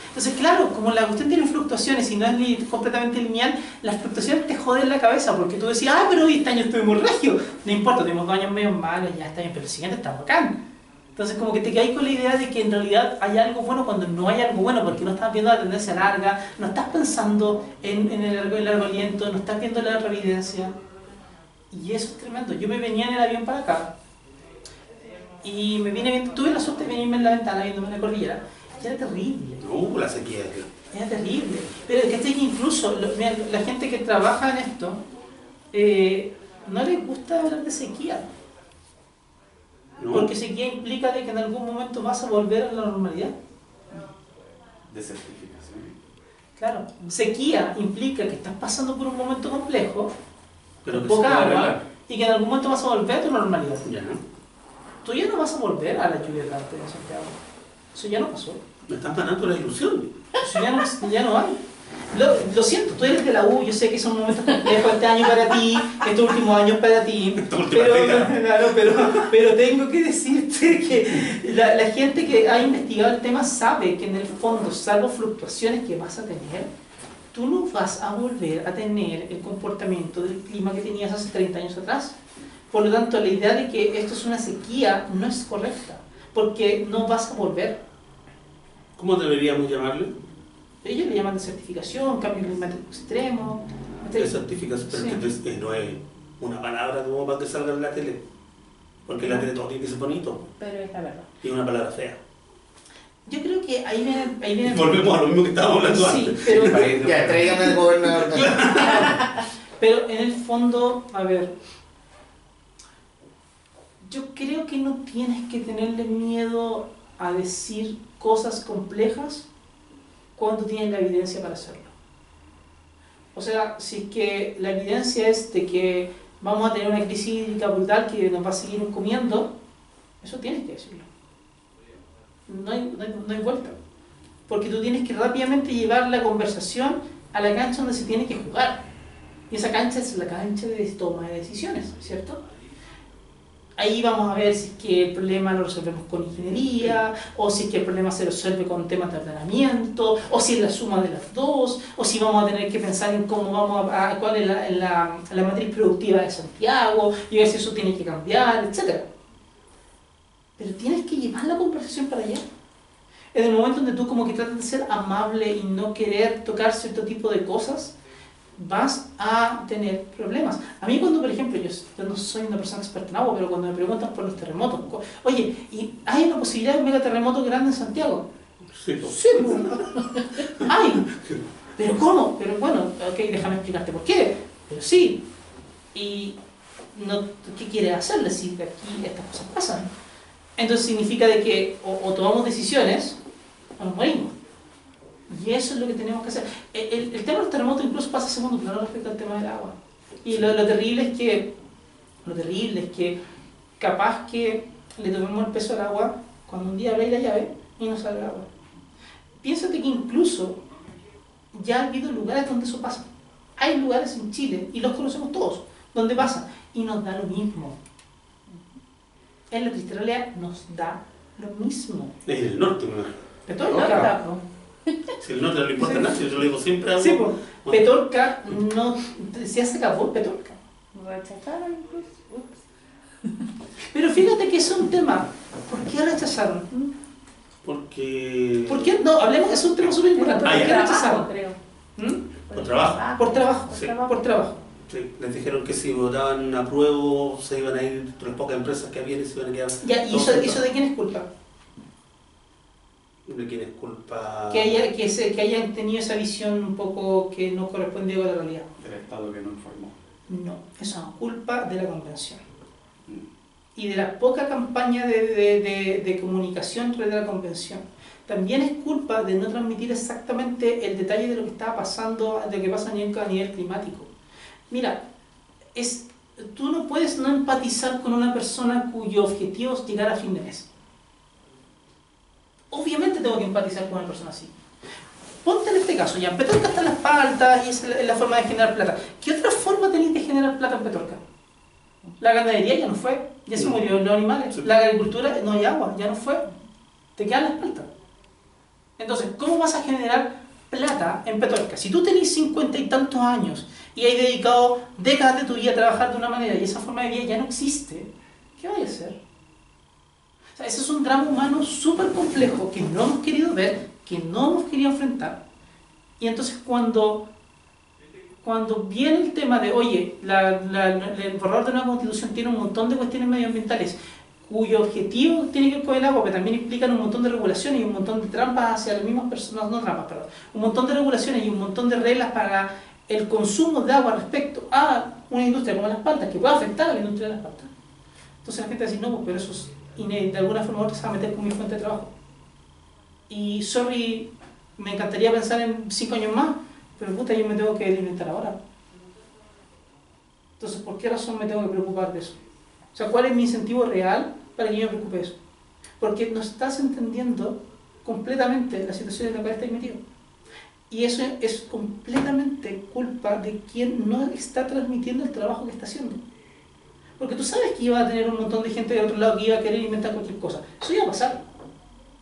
Entonces, claro, como la cuestión tiene fluctuaciones y no es completamente lineal, las fluctuaciones te joden la cabeza, porque tú decís, pero hoy este año estuvimos regio. No importa, tuvimos 2 años medio malos, ya está bien, pero el siguiente está bacán. Entonces como que te quedas con la idea de que en realidad hay algo bueno cuando no hay algo bueno, porque no estás viendo la tendencia larga, no estás pensando en el largo aliento, no estás viendo la revidencia. Y eso es tremendo. Yo me venía en el avión para acá, y me vine viendo, tuve la suerte de venirme en la ventana viéndome la cordillera, y era terrible. La sequía. Era terrible. Pero es que incluso mira, la gente que trabaja en esto no les gusta hablar de sequía. No. Porque sequía implica de que en algún momento vas a volver a la normalidad. Desertificación. Claro, sequía implica que estás pasando por un momento complejo, Pero con que se poca puede agua, arreglar. y que en algún momento vas a volver a tu normalidad. Ya, ¿no? Tú ya no vas a volver a la lluvia de arte de Santiago. Eso ya no pasó. Me están ganando la ilusión. Eso ya no hay. Lo siento, tú eres de la U, yo sé que son momentos complejos este año para ti, estos últimos años para ti, pero tengo que decirte que la gente que ha investigado el tema sabe que en el fondo, salvo fluctuaciones que vas a tener, tú no vas a volver a tener el comportamiento del clima que tenías hace 30 años atrás. Por lo tanto, la idea de que esto es una sequía no es correcta, porque no vas a volver. ¿Cómo deberíamos llamarle? Ellos le llaman desertificación, cambio climático extremo. Desertificación, pero Sí. que no es una palabra como para que salga en la tele. Porque en la tele todo tiene que ser bonito. Pero es la verdad. Y es una palabra fea. Yo creo que ahí viene Volvemos a lo mismo que estábamos hablando sí, antes. pero, Ya, tráigame al gobernador. pero en el fondo, a ver, yo creo que no tienes que tenerle miedo a decir cosas complejas cuando tienes la evidencia para hacerlo. O sea, si es que la evidencia es de que vamos a tener una crisis hídrica brutal que nos va a seguir comiendo, eso tienes que decirlo. No hay vuelta. Porque tú tienes que rápidamente llevar la conversación a la cancha donde se tiene que jugar. Y esa cancha es la cancha de toma de decisiones, ¿cierto? Ahí vamos a ver si es que el problema lo resolvemos con ingeniería, o si es que el problema se resuelve con temas de ordenamiento, o si es la suma de las dos, o si vamos a tener que pensar en cómo vamos cuál es la matriz productiva de Santiago, y ver si eso tiene que cambiar, etc. Pero tienes que llevar la conversación para allá. En el momento donde tú como que tratas de ser amable y no querer tocar cierto tipo de cosas, vas a tener problemas. A mí cuando, por ejemplo, yo no soy una persona experta en agua, pero cuando me preguntan por los terremotos, oye, ¿y hay una posibilidad de un megaterremoto grande en Santiago? Sí, pues. Sí, hay. ¿Pero cómo? Pero bueno, ok, déjame explicarte por qué. Pero sí. ¿Y no, qué quieres hacerle si de aquí estas cosas pasan? Entonces significa de que o tomamos decisiones o nos morimos. Y eso es lo que tenemos que hacer. El tema del terremoto incluso pasa a segundo plano respecto al tema del agua. Y lo terrible es que capaz que le tomemos el peso al agua cuando un día abréis la llave y no sale el agua. Piénsate que incluso ya ha habido lugares donde eso pasa. Hay lugares en Chile, y los conocemos todos, donde pasa. Y nos da lo mismo. En la triste realidad nos da lo mismo. Es en el norte, me imagino. Petorca, Si el norte no le importa nada, si yo lo digo siempre a sí, uno. Petorca no se acabó Petorca. Rechazaron incluso. Pero fíjate que es un tema. ¿Por qué rechazaron? Porque... ¿Por qué? No, hablemos, es un tema súper importante. ¿Por Ah, qué ya. rechazaron? Creo. ¿Mm? Por trabajo. Por trabajo. Sí. Por trabajo. Sí, les dijeron que si votaban a prueba se iban a ir las pocas empresas que habían y se iban a quedar. Ya, ¿y todos eso afectados. de quién es culpa? ¿De quién es culpa? Que hayan tenido esa visión un poco que no correspondió a la realidad. Del Estado que no informó. No, eso es culpa de la convención. Y de la poca campaña de comunicación a través de la convención. También es culpa de no transmitir exactamente el detalle de lo que estaba pasando, de lo que pasa a nivel climático. Mira, tú no puedes no empatizar con una persona cuyo objetivo es llegar a fin de mes. Obviamente tengo que empatizar con una persona así. Ponte en este caso, ya en Petorca están las paltas y es la forma de generar plata. ¿Qué otra forma tenéis de generar plata en Petorca? La ganadería ya no fue, ya se murieron los animales. Sí. La agricultura, no hay agua, ya no fue. Te quedan las paltas. Entonces, ¿cómo vas a generar plata en Petorca? Si tú tenés 50 y tantos años y has dedicado décadas de tu vida a trabajar de una manera y esa forma de vida ya no existe, ¿qué vas a hacer? O sea, ese es un drama humano súper complejo que no hemos querido ver, que no hemos querido enfrentar. Y entonces cuando viene el tema de, oye, el borrador de una constitución tiene un montón de cuestiones medioambientales, cuyo objetivo tiene que ver con el agua, pero también implican un montón de regulaciones y un montón de trampas hacia las mismas personas, no trampas, perdón, un montón de regulaciones y un montón de reglas para el consumo de agua respecto a una industria como las paltas, que puede afectar a la industria de las paltas. Entonces la gente dice, no, pues, pero eso es de alguna forma u otra se va a meter con mi fuente de trabajo. Y, sorry, me encantaría pensar en 5 años más, pero puta, yo me tengo que alimentar ahora. Entonces, ¿por qué razón me tengo que preocupar de eso? O sea, ¿cuál es mi incentivo real para que yo me preocupe de eso? Porque no estás entendiendo completamente la situación en la cual estás metido. Y eso es completamente culpa de quien no está transmitiendo el trabajo que está haciendo. Porque tú sabes que iba a tener un montón de gente del otro lado que iba a querer inventar cualquier cosa. Eso iba a pasar.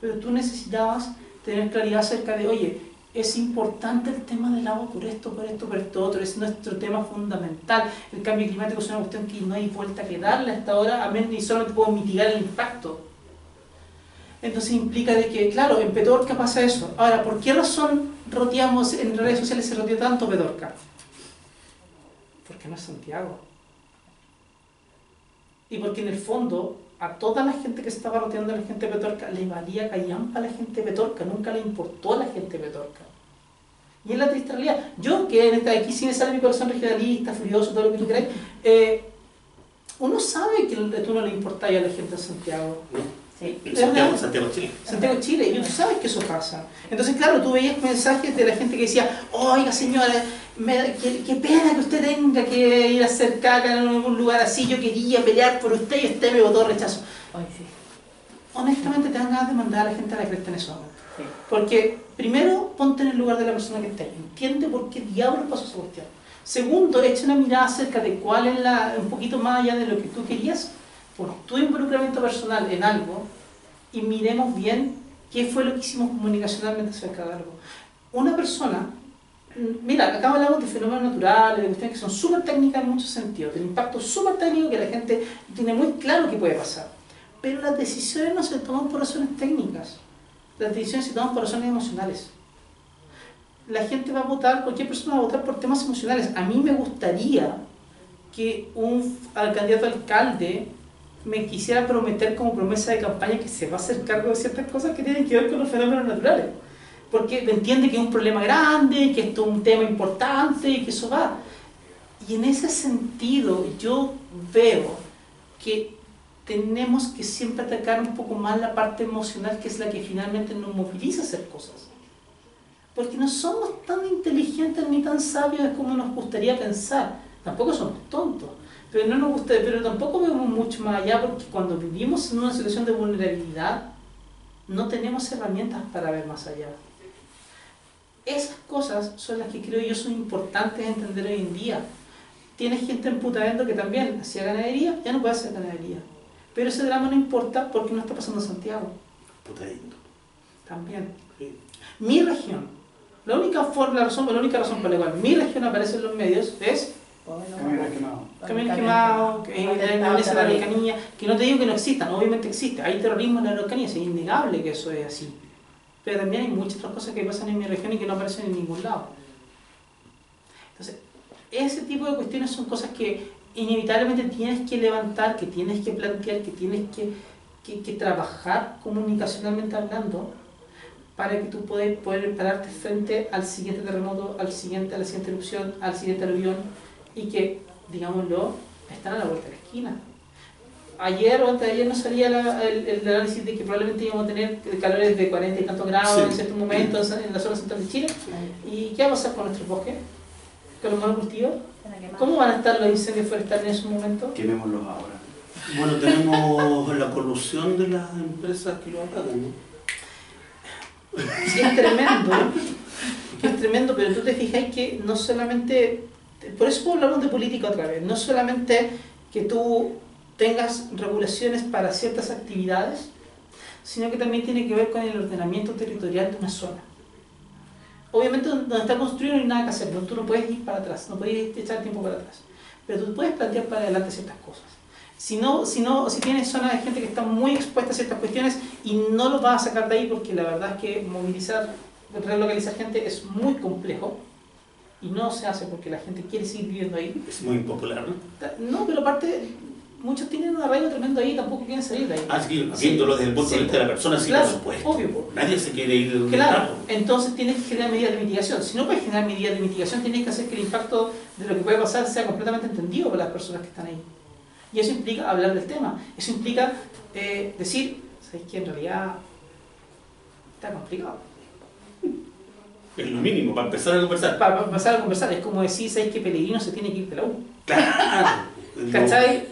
Pero tú necesitabas tener claridad acerca de, oye, es importante el tema del agua por esto, por esto, por esto otro, es nuestro tema fundamental. El cambio climático es una cuestión que no hay vuelta que darle hasta ahora, a menos ni solamente puedo mitigar el impacto. Entonces implica de que, claro, en Petorca pasa eso. Ahora, ¿por qué razón roteamos en redes sociales se roteó tanto Petorca? Porque no es Santiago. Y porque en el fondo, a toda la gente que estaba roteando a la gente de Petorca, le valía callampa a la gente de Petorca, nunca le importó a la gente de Petorca. Y es la triste realidad. Yo, que aquí sí me sale mi corazón regionalista, furioso, todo lo que tú queráis, uno sabe que tú no le importáis a la gente de Santiago. Sí. Santiago, Chile. Santiago, Chile, y tú sabes que eso pasa. Entonces, claro, tú veías mensajes de la gente que decía, oiga señora, qué pena que usted tenga que ir a hacer caca en algún lugar así, yo quería pelear por usted y usted me votó rechazo. Ay, sí. Honestamente te dan ganas de mandar a la gente a la cresta en eso. Sí. Porque, primero, ponte en el lugar de la persona que está ahí, entiende por qué diablos pasó esa cuestión. Segundo, echa una mirada acerca de cuál es un poquito más allá de lo que tú querías, por tu involucramiento personal en algo, y miremos bien qué fue lo que hicimos comunicacionalmente acerca de algo. Una persona, mira, acá hablamos de fenómenos naturales, de cuestiones que son súper técnicas en muchos sentidos, del impacto súper técnico que la gente tiene muy claro que puede pasar. Pero las decisiones no se toman por razones técnicas, las decisiones se toman por razones emocionales. La gente va a votar, cualquier persona va a votar por temas emocionales. A mí me gustaría que al candidato a alcalde me quisiera prometer como promesa de campaña que se va a hacer cargo de ciertas cosas que tienen que ver con los fenómenos naturales. Porque entiende que es un problema grande, que esto es un tema importante y que eso va. Y en ese sentido yo veo que tenemos que siempre atacar un poco más la parte emocional, que es la que finalmente nos moviliza a hacer cosas. Porque no somos tan inteligentes ni tan sabios como nos gustaría pensar. Tampoco somos tontos. Pero no nos gusta, pero tampoco vemos mucho más allá, porque cuando vivimos en una situación de vulnerabilidad no tenemos herramientas para ver más allá. Esas cosas son las que creo yo son importantes entender hoy en día. Tienes gente en Putavento que también hacía ganadería, ya no puede hacer ganadería, pero ese drama no importa porque no está pasando en Santiago. Putavento. También. Sí. Mi región, la única razón por la cual mi región aparece en los medios es Camiones quemados, la Araucanía, que no te digo que no existan, obviamente existe, hay terrorismo en la Araucanía, es innegable que eso es así. Pero también hay muchas otras cosas que pasan en mi región y que no aparecen en ningún lado. Entonces, ese tipo de cuestiones son cosas que inevitablemente tienes que levantar, que tienes que plantear, que tienes que trabajar comunicacionalmente hablando, para que tú puedas poder pararte frente al siguiente terremoto, a la siguiente erupción, al siguiente aluvión, y que, digámoslo, están a la vuelta de la esquina. Ayer o antes de ayer nos salía el análisis de que probablemente íbamos a tener calores de 40 y tantos grados en ciertos momentos en la zona central de Chile. ¿Y qué va a pasar con nuestros bosques? ¿Con los monocultivos? ¿Cómo van a estar los incendios forestales en esos momentos? Quemémoslos ahora. Bueno, tenemos la colusión de las empresas que lo atacan, ¿no? Sí, es tremendo, pero tú te fijas que no solamente, por eso hablamos de política otra vez, no solamente que tú tengas regulaciones para ciertas actividades, sino que también tiene que ver con el ordenamiento territorial de una zona. Obviamente donde está construido no hay nada que hacer, ¿no? Tú no puedes ir para atrás, no puedes echar el tiempo para atrás, pero tú puedes plantear para adelante ciertas cosas. Si tienes zonas de gente que está muy expuesta a ciertas cuestiones y no los vas a sacar de ahí, porque la verdad es que relocalizar gente es muy complejo y no se hace porque la gente quiere seguir viviendo ahí. Es muy impopular, ¿no? No, pero aparte, muchos tienen un arraigo tremendo ahí y tampoco quieren salir de ahí. Sí, viéndolo desde el punto de vista de la persona, sí, claro, por supuesto. obvio, po. Nadie se quiere ir de un Claro, campo. entonces tienes que generar medidas de mitigación. Si no puedes generar medidas de mitigación, tienes que hacer que el impacto de lo que puede pasar sea completamente entendido por las personas que están ahí. Y eso implica hablar del tema. Eso implica decir, ¿sabes qué? En realidad está complicado. Es lo mínimo, para empezar a conversar. Para empezar a conversar, es como decir, ¿sabes qué? Pellegrino se tiene que ir de la U. Claro. ¿Cachai?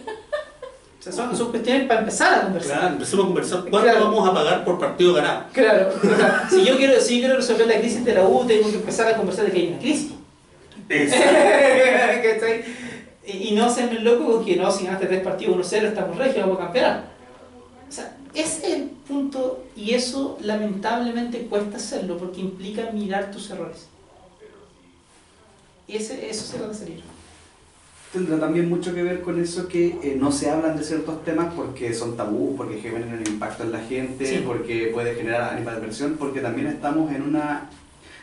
O sea, son cuestiones para empezar a conversar. Claro, empecemos a conversar. ¿Cuánto Claro. vamos a pagar por partido ganado? Claro, o sea, si yo quiero resolver la crisis de la U, tengo que empezar a conversar de que hay una crisis. ¿Cachai? Y no hacerme loco con que no, si ganaste 3 partidos 1-0, estamos regios, vamos a campeonar. O sea, ese es el punto, y eso lamentablemente cuesta hacerlo porque implica mirar tus errores. Y eso se va a salir. Tendrá también mucho que ver con eso que no se hablan de ciertos temas porque son tabú, porque generan un impacto en la gente, Sí. porque puede generar animadversión, porque también estamos en una,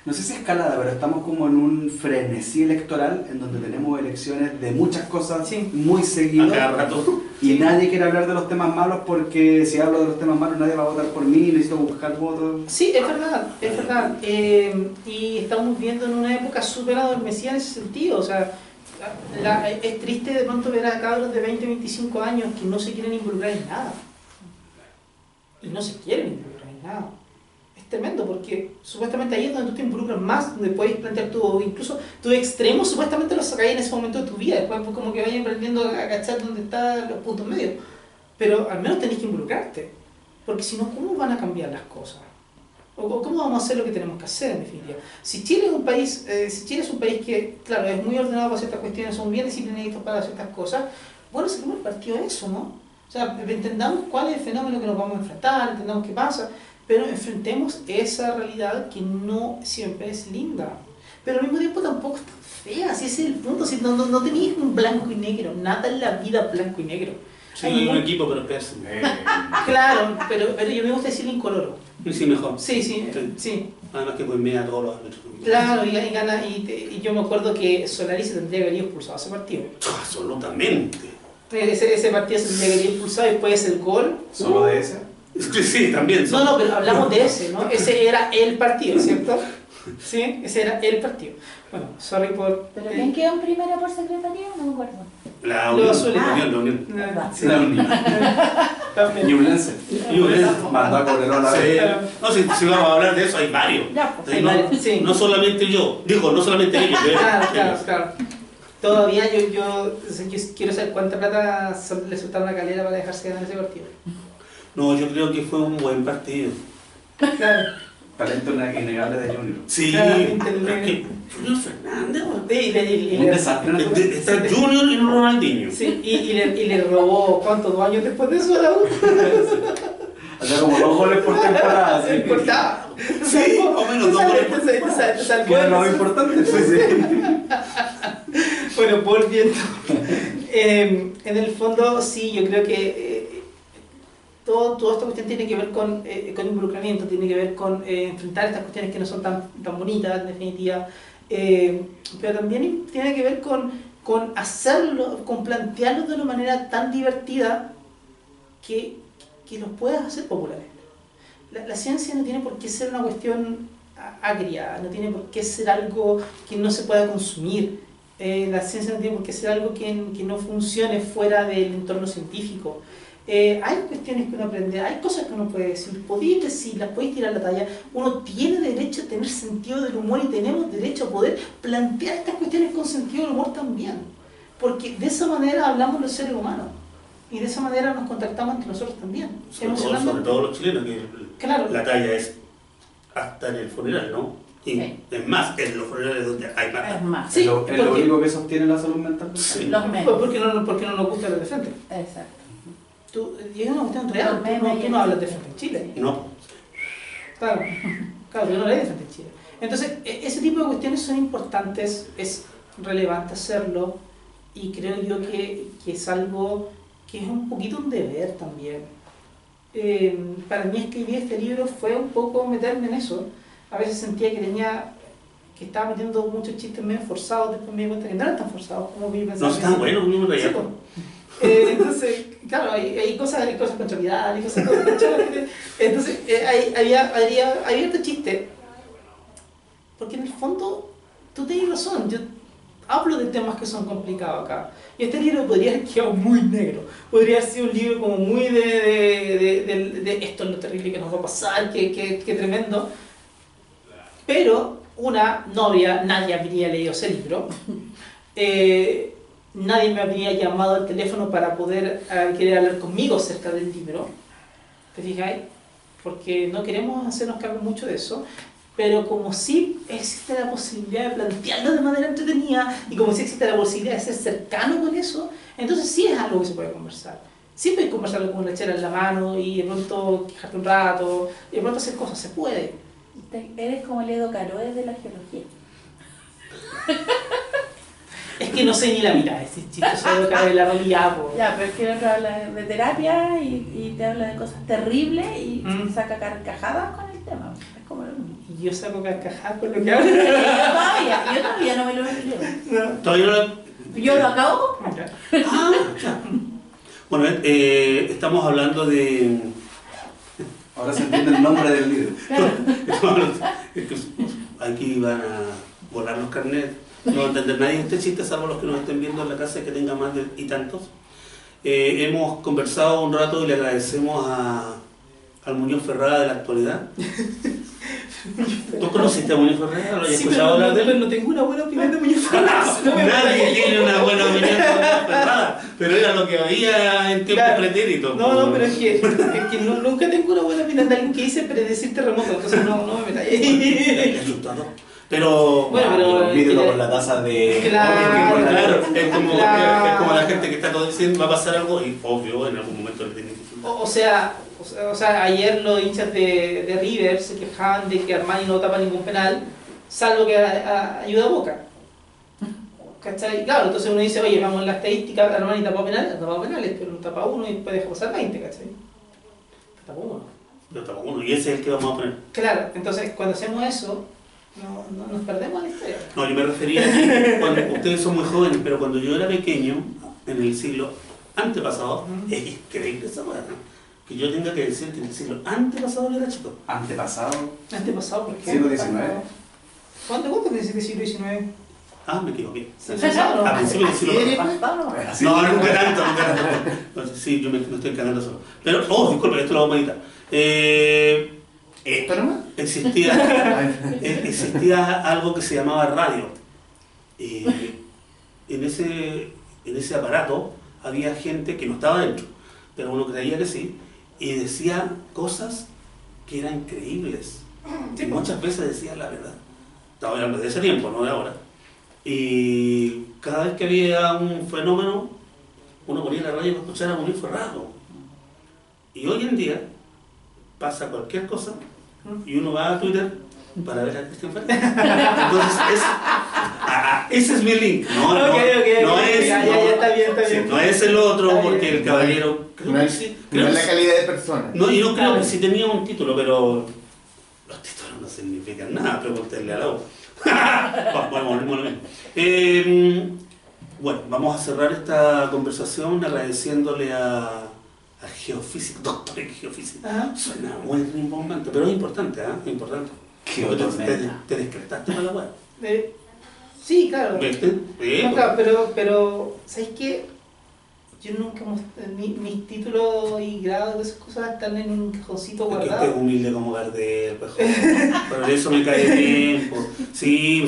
no sé si escalada, pero estamos como en un frenesí electoral en donde tenemos elecciones de muchas cosas Sí. muy A seguidas cada rato. y nadie quiere hablar de los temas malos porque si hablo de los temas malos nadie va a votar por mí, necesito buscar votos. Sí, es verdad, es verdad. Y estamos viviendo en una época súper adormecida en ese sentido. O sea, es triste de pronto ver a cabros de 20, 25 años que no se quieren involucrar en nada. Y no se quieren involucrar en nada. Es tremendo porque supuestamente ahí es donde tú te involucras más, donde puedes plantear incluso tus extremos, supuestamente los sacáis en ese momento de tu vida. Después pues, como que vayan aprendiendo a cachar dónde están los puntos medios. Pero al menos tenés que involucrarte. Porque si no, ¿cómo van a cambiar las cosas? ¿O cómo vamos a hacer lo que tenemos que hacer en definitiva? Si Chile es un país, que, claro, es muy ordenado para ciertas cuestiones, son bien disciplinados para ciertas cosas, bueno, saquemos el partido de eso, ¿no? O sea, entendamos cuál es el fenómeno que nos vamos a enfrentar, entendamos qué pasa, pero enfrentemos esa realidad que no siempre es linda. Pero al mismo tiempo tampoco está fea, si ese es el punto, si no tenéis un blanco y negro, nada en la vida blanco y negro. Sí, hay un equipo, pero pésimo. Claro, pero yo me gusta decirle incoloro. Sí, mejor. Sí. Además que pues mea a todos los árbitros. Claro, y gana, y yo me acuerdo que Solari se tendría que haber expulsado ese partido. Absolutamente. Ese partido se tendría que haber expulsado y después el gol. ¿Solo de ese? Sí, también. No, pero hablamos de ese, ¿no? Ese era el partido, ¿cierto? Sí, ese era el partido. Bueno, sorry por... ¿Pero quién quedó en primera por secretaría? No me acuerdo. La Los Unión, azules. la Unión. Sí. La Unión. También. Ñublense. Ñublense. Mandó a Cobreloa la Sí. vez. No, si vamos a hablar de eso, hay varios. Ya, pues. Hay no, varios, sí. no solamente yo, digo, no solamente ellos. Claro. Todavía yo quiero saber cuánta plata le soltaron a Calera para dejarse ganar ese partido. No, yo creo que fue un buen partido. Claro. Talento innegable de Junior. Sí, Claro, es que Junior Fernández, weón. Un desastre natural. Está Junior y Ronaldinho. Sí, y le robó, ¿cuántos? 2 años después de eso a la U. Hacía como 2 goles por temporada. No ¿Sí? importaba. Sí, más o menos 2 goles por temporada. Que era lo más importante. Sí. Bueno, volviendo. En el fondo, sí, yo creo que toda esta cuestión tiene que ver con involucramiento, tiene que ver con enfrentar estas cuestiones que no son tan bonitas, en definitiva. Pero también tiene que ver con hacerlo, con plantearlo de una manera tan divertida que los puedas hacer populares. La ciencia no tiene por qué ser una cuestión agria, no tiene por qué ser algo que no se pueda consumir. La ciencia no tiene por qué ser algo que no funcione fuera del entorno científico. Hay cuestiones que uno aprende, hay cosas que uno puede decir, podéis decirlas, podéis tirar la talla. Uno tiene derecho a tener sentido del humor y tenemos derecho a poder plantear estas cuestiones con sentido del humor también. Porque de esa manera hablamos los seres humanos y de esa manera nos contactamos entre nosotros también. Sobre todo los chilenos, que Claro. la talla es hasta en el funeral, ¿no? Y Sí. es más, en los funerales donde hay más. Es más. Sí, Es lo porque- único que sostiene la salud mental. Sí. Los memes. Porque no nos gusta hablar de frente. Exacto. Y es una cuestión real, tú no hablas de frente en Chile. No. Claro, yo no leí de frente en Chile. Entonces, ese tipo de cuestiones son importantes, es relevante hacerlo, y creo yo que es algo que es un poquito un deber también. Para mí escribir este libro fue un poco meterme en eso. A veces sentía que estaba metiendo muchos chistes medio forzados, después me di cuenta que no eran tan forzados como yo pensaba. No, están buenos, no me Sí, reía. pues. Entonces, claro, hay cosas con Chavidad, hay cosas con Chavidad. Entonces, había harto chiste. Porque en el fondo, tú tienes razón, yo hablo de temas que son complicados acá. Y este libro podría haber quedado muy negro. Podría haber sido un libro como muy de esto es lo terrible que nos va a pasar, que tremendo. Pero una novia, nadie habría leído ese libro. Nadie me habría llamado al teléfono para poder querer hablar conmigo acerca del libro. ¿Te fijáis? Porque no queremos hacernos cargo mucho de eso. Pero como sí existe la posibilidad de plantearlo de manera entretenida y como sí existe la posibilidad de ser cercano con eso, entonces sí es algo que se puede conversar. Sí puedes conversarlo con una chela en la mano y de pronto quejarte un rato, y de pronto hacer cosas, se puede. Eres como el Edo Caroe de la geología. Es que no sé ni la mitad, es chistoso de la realidad. Ya, pero es que el otro habla de terapia y te habla de cosas terribles y saca carcajadas con el tema. Es como lo mismo. Y yo saco carcajadas con lo que hablo. Yo todavía no me lo he leído. No. Todavía no lo... Yo lo acabo. Ya. Bueno, estamos hablando de... Ahora se entiende el nombre del libro. Aquí van a volar los carnets. No va a entender nadie este chiste, salvo los que nos estén viendo en la casa que tenga más de y tantos. Hemos conversado un rato y le agradecemos al Muñoz Ferrada de la actualidad. ¿Tú conociste a Muñoz Ferrada? ¿Lo has escuchado hablar de él? No tengo una buena opinión de Muñoz Ferrada. Nadie tiene una buena opinión de Muñoz Ferrada, pero era lo que había en tiempos pretéritos. No, pero es que nunca tengo una buena opinión de alguien que dice predecir terremotos, entonces no me metáis. Es asustador. Pero los vídeos con la taza de... Claro, es como la gente que está todo diciendo va a pasar algo y obvio en algún momento le tienen que insultar. O sea, ayer los hinchas de River se quejaban de que Armani no tapa ningún penal, salvo que ayuda a Boca. ¿Cachai? Claro, entonces uno dice, oye, vamos en la estadística, Armani tapó penales, pero no tapa uno y después deja pasar 20, ¿cachai? Tapó uno. Pero tapó uno y ese es el que vamos a poner. Claro, entonces cuando hacemos eso, no nos perdemos la historia. No, yo me refería a que cuando ustedes son muy jóvenes, pero cuando yo era pequeño, en el siglo antepasado, es increíble esa cosa, ¿no? Que yo tenga que decir que en el siglo antepasado yo era chico. ¿Antepasado? ¿Antepasado por qué? Siglo XIX. ¿Cuánto que decís que siglo XIX? Ah, me equivoqué. ¿No? A principios del siglo Pasado. No, nunca tanto. Entonces, sí, yo me estoy cagando solo. Pero, disculpe, esto lo vamos a editar. ¿Esto nomás? Existía algo que se llamaba radio. En ese aparato había gente que no estaba dentro, pero uno creía que sí, y decía cosas que eran creíbles. Y muchas veces decía la verdad. Estaba hablando de ese tiempo, no de ahora. Y cada vez que había un fenómeno, uno ponía la radio y escuchara a Muñoz Ferrada. Y hoy en día pasa cualquier cosa y uno va a Twitter para ver a Cristian Ferrada. Entonces, ese es mi link. No es. Ya está bien. No es el otro, porque el caballero. No es la calidad de persona. No, y no creo que sí tenía un título, pero los títulos no significan nada. Pregúntenle a la U. Bueno, vamos a cerrar esta conversación agradeciéndole al geofísico, doctor en geofísica. Suena muy rimbombante, pero es importante, es importante. Te descartaste para la web. Sí, claro. ¿Viste? No, claro, pero ¿sabes qué? Yo nunca mis títulos y grados de esas cosas están en un cajoncito Porque guardado. usted es humilde como Gardel, pero eso me cae bien. Sí,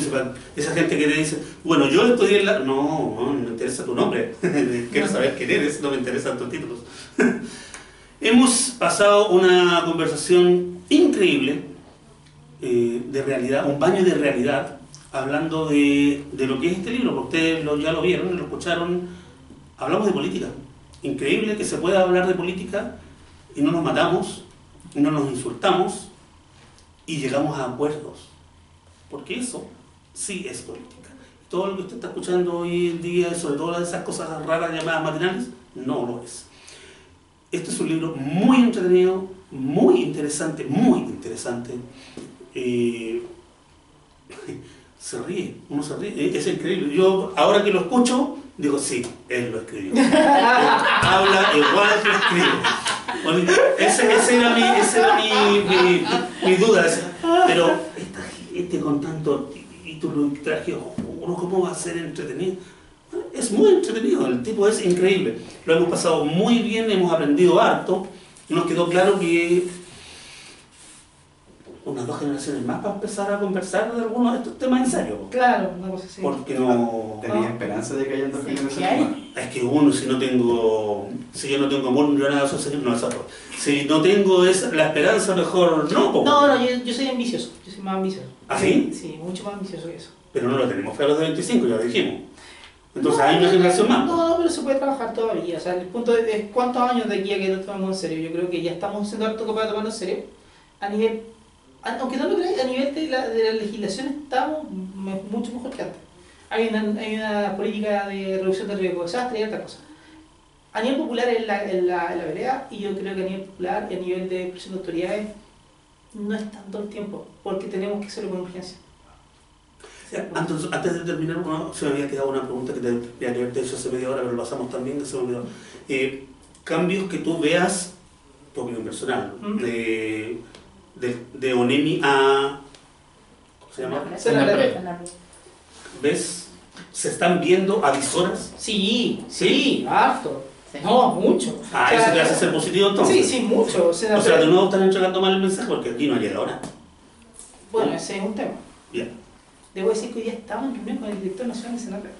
esa gente que te dice, bueno, yo estudié en la... No me interesa tu nombre. Quiero saber quién eres, no me interesan tus títulos. Hemos pasado una conversación increíble de realidad, un baño de realidad, hablando de lo que es este libro, porque ustedes ya lo vieron, lo escucharon. Hablamos de política. Increíble que se pueda hablar de política y no nos matamos, y no nos insultamos y llegamos a acuerdos. Porque eso sí es política. Todo lo que usted está escuchando hoy en día, sobre todo esas cosas raras llamadas matinales, no lo es. Este es un libro muy entretenido, muy interesante, se ríe, uno se ríe, es increíble. Yo ahora que lo escucho, Digo, sí, él lo escribió. Habla igual que escribe. Esa era mi duda. Pero esta gente con tanto título y traje, uno cómo va a ser entretenido. Es muy entretenido, el tipo es increíble. Lo hemos pasado muy bien, hemos aprendido harto. Nos quedó claro que unas 2 generaciones más para empezar a conversar de algunos de estos temas en serio. Claro, una cosa así. Porque no... ¿Tenía esperanza de que hayan 2 Sí, generaciones más? Es que uno, si yo no tengo amor, yo nada no es otro. Si no tengo la esperanza, mejor no. Po. No, yo soy ambicioso, yo soy más ambicioso. ¿Ah, sí? Sí, mucho más ambicioso que eso. Pero no lo tenemos fe a los de 25, ya lo dijimos. Entonces hay una generación más. No, pero se puede trabajar todavía. O sea, el punto es cuántos años de aquí a que nos tomemos en serio. Yo creo que ya estamos haciendo harto para tomarnos en serio. A nivel, aunque no lo creáis, a nivel de la legislación estamos mucho mejor que antes. Hay una política de reducción del riesgo de desastre y otra cosa. A nivel popular en la vereda, y yo creo que a nivel popular y a nivel de presión de autoridades no es tanto el tiempo, porque tenemos que hacerlo con urgencia. Antes de terminar, se me había quedado una pregunta que tenía que haberte hecho hace media hora, pero lo pasamos también, que se me olvidó. Cambios que tú veas, tu opinión personal, de ONEMI a... ¿Cómo se llama? Senapred. ¿Ves? ¿Se están viendo avisoras? Sí, harto. Sí. No, mucho. Eso te hace ser positivo entonces. Sí, mucho. O sea, de nuevo están entregando mal el mensaje porque aquí no llega ahora. Bueno, ese es un tema. Bien. Debo decir que hoy día estamos en reunión con el director nacional de Senapred.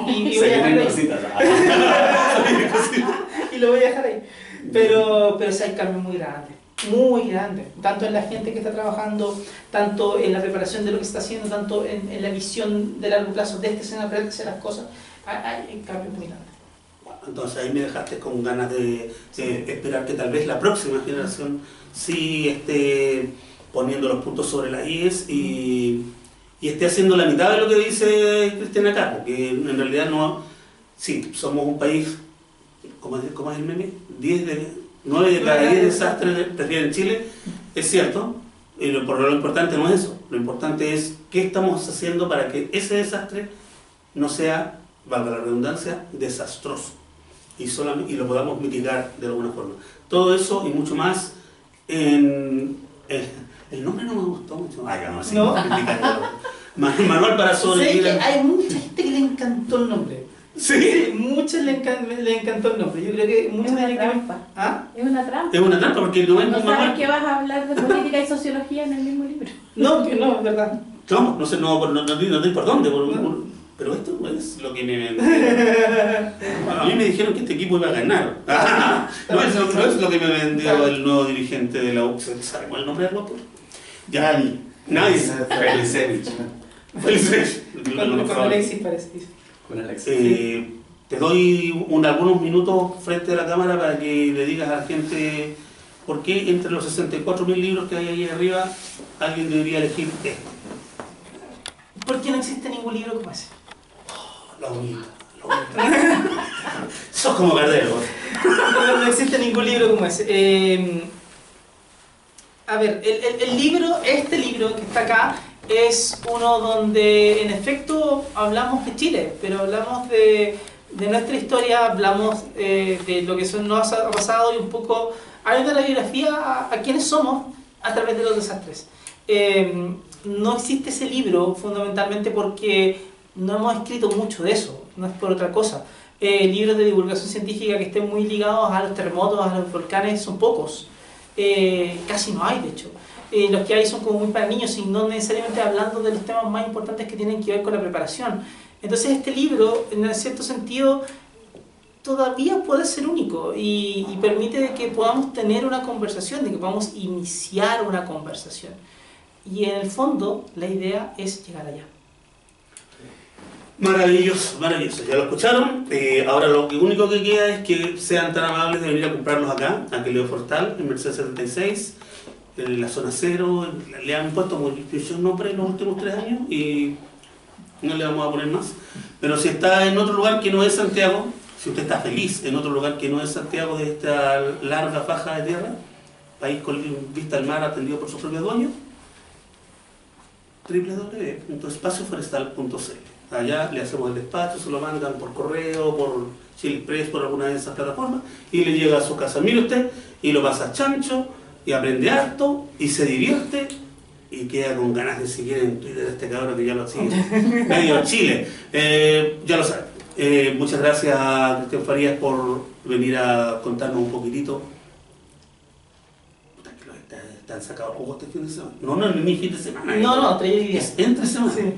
y Se voy a dejar vienen ahí. cositas. Y lo voy a dejar ahí. Pero sí hay cambios muy grandes. Tanto en la gente que está trabajando, tanto en la preparación de lo que se está haciendo, tanto en la visión de largo plazo de este Senapred, de hacer las cosas. Hay cambios muy grandes. Entonces ahí me dejaste con ganas de esperar que tal vez la próxima generación sí esté poniendo los puntos sobre las IES y esté haciendo la mitad de lo que dice Cristian acá, porque en realidad no... Sí, somos un país, ¿cómo es el meme? 9 de cada 10 desastres en Chile, es cierto, pero lo importante no es eso, lo importante es qué estamos haciendo para que ese desastre no sea, valga la redundancia, desastroso y lo podamos mitigar de alguna forma. Todo eso y mucho más el nombre no me gustó mucho. ¿No? Manual para sobrevivir. Sé que hay mucha gente que le encantó el nombre. Sí. Muchos le encantó el nombre. Yo creo que Es muchos una tienen que ver. trampa. ¿Ah? Es una trampa. Es una trampa porque no es No un sabes manual. que vas a hablar de política y sociología en el mismo libro. No, que no, es verdad. No sé por dónde. Pero esto no es lo que me vendió. A mí me dijeron que este equipo iba a ganar. No es lo que me vendió el nuevo dirigente de la U. ¿Sabe cuál es el nombre del autor? Nadie. Felicevich. Con Alexis parece. Con Alexis. Te doy algunos minutos frente a la cámara para que le digas a la gente por qué entre los 64.000 libros que hay ahí arriba alguien debería elegir este. ¿Por qué no existe ningún libro como ese? La unidad. Sos como Cardero. No existe ningún libro como ese. A ver, este libro que está acá es uno donde en efecto hablamos de Chile, pero hablamos de nuestra historia, hablamos de lo que nos ha pasado y un poco hay una biografía a quienes somos a través de los desastres. No existe ese libro fundamentalmente porque no hemos escrito mucho de eso, no es por otra cosa. Libros de divulgación científica que estén muy ligados a los terremotos, a los volcanes, son pocos. Casi no hay, de hecho. Los que hay son como muy para niños y no necesariamente hablando de los temas más importantes que tienen que ver con la preparación. Entonces este libro, en cierto sentido, todavía puede ser único y permite que podamos tener una conversación, de que podamos iniciar una conversación. Y en el fondo, la idea es llegar allá. Maravilloso, maravilloso. Ya lo escucharon. Ahora lo único que queda es que sean tan amables de venir a comprarlos acá, a Leo Fortal, en Mercedes 76, en la zona 0. Le han puesto modificación nombre en los últimos 3 años y no le vamos a poner más. Pero si está en otro lugar que no es Santiago, si usted está feliz en otro lugar que no es Santiago, de esta larga faja de tierra, país con vista al mar atendido por su propio dueño, www.espacioforestal.cl. allá, le hacemos el despacho, se lo mandan por correo, por Chile Express, por alguna de esas plataformas, y le llega a su casa. Mire usted, y lo pasa chancho, y aprende harto, y se divierte, y queda con ganas de seguir en Twitter este cabrón que ya lo sigue. Medio Chile. Ya lo saben. Muchas gracias, Cristian Farías, por venir a contarnos un poquitito. Puta, que están sacados jugo este fin de semana. No, ni fin de semana. No, 3 días. Es entre semana. Sí.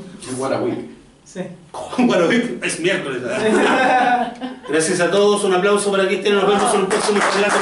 Sí. Bueno, es miércoles. Gracias a todos, un aplauso para Cristian. Nos vemos en el próximo relato.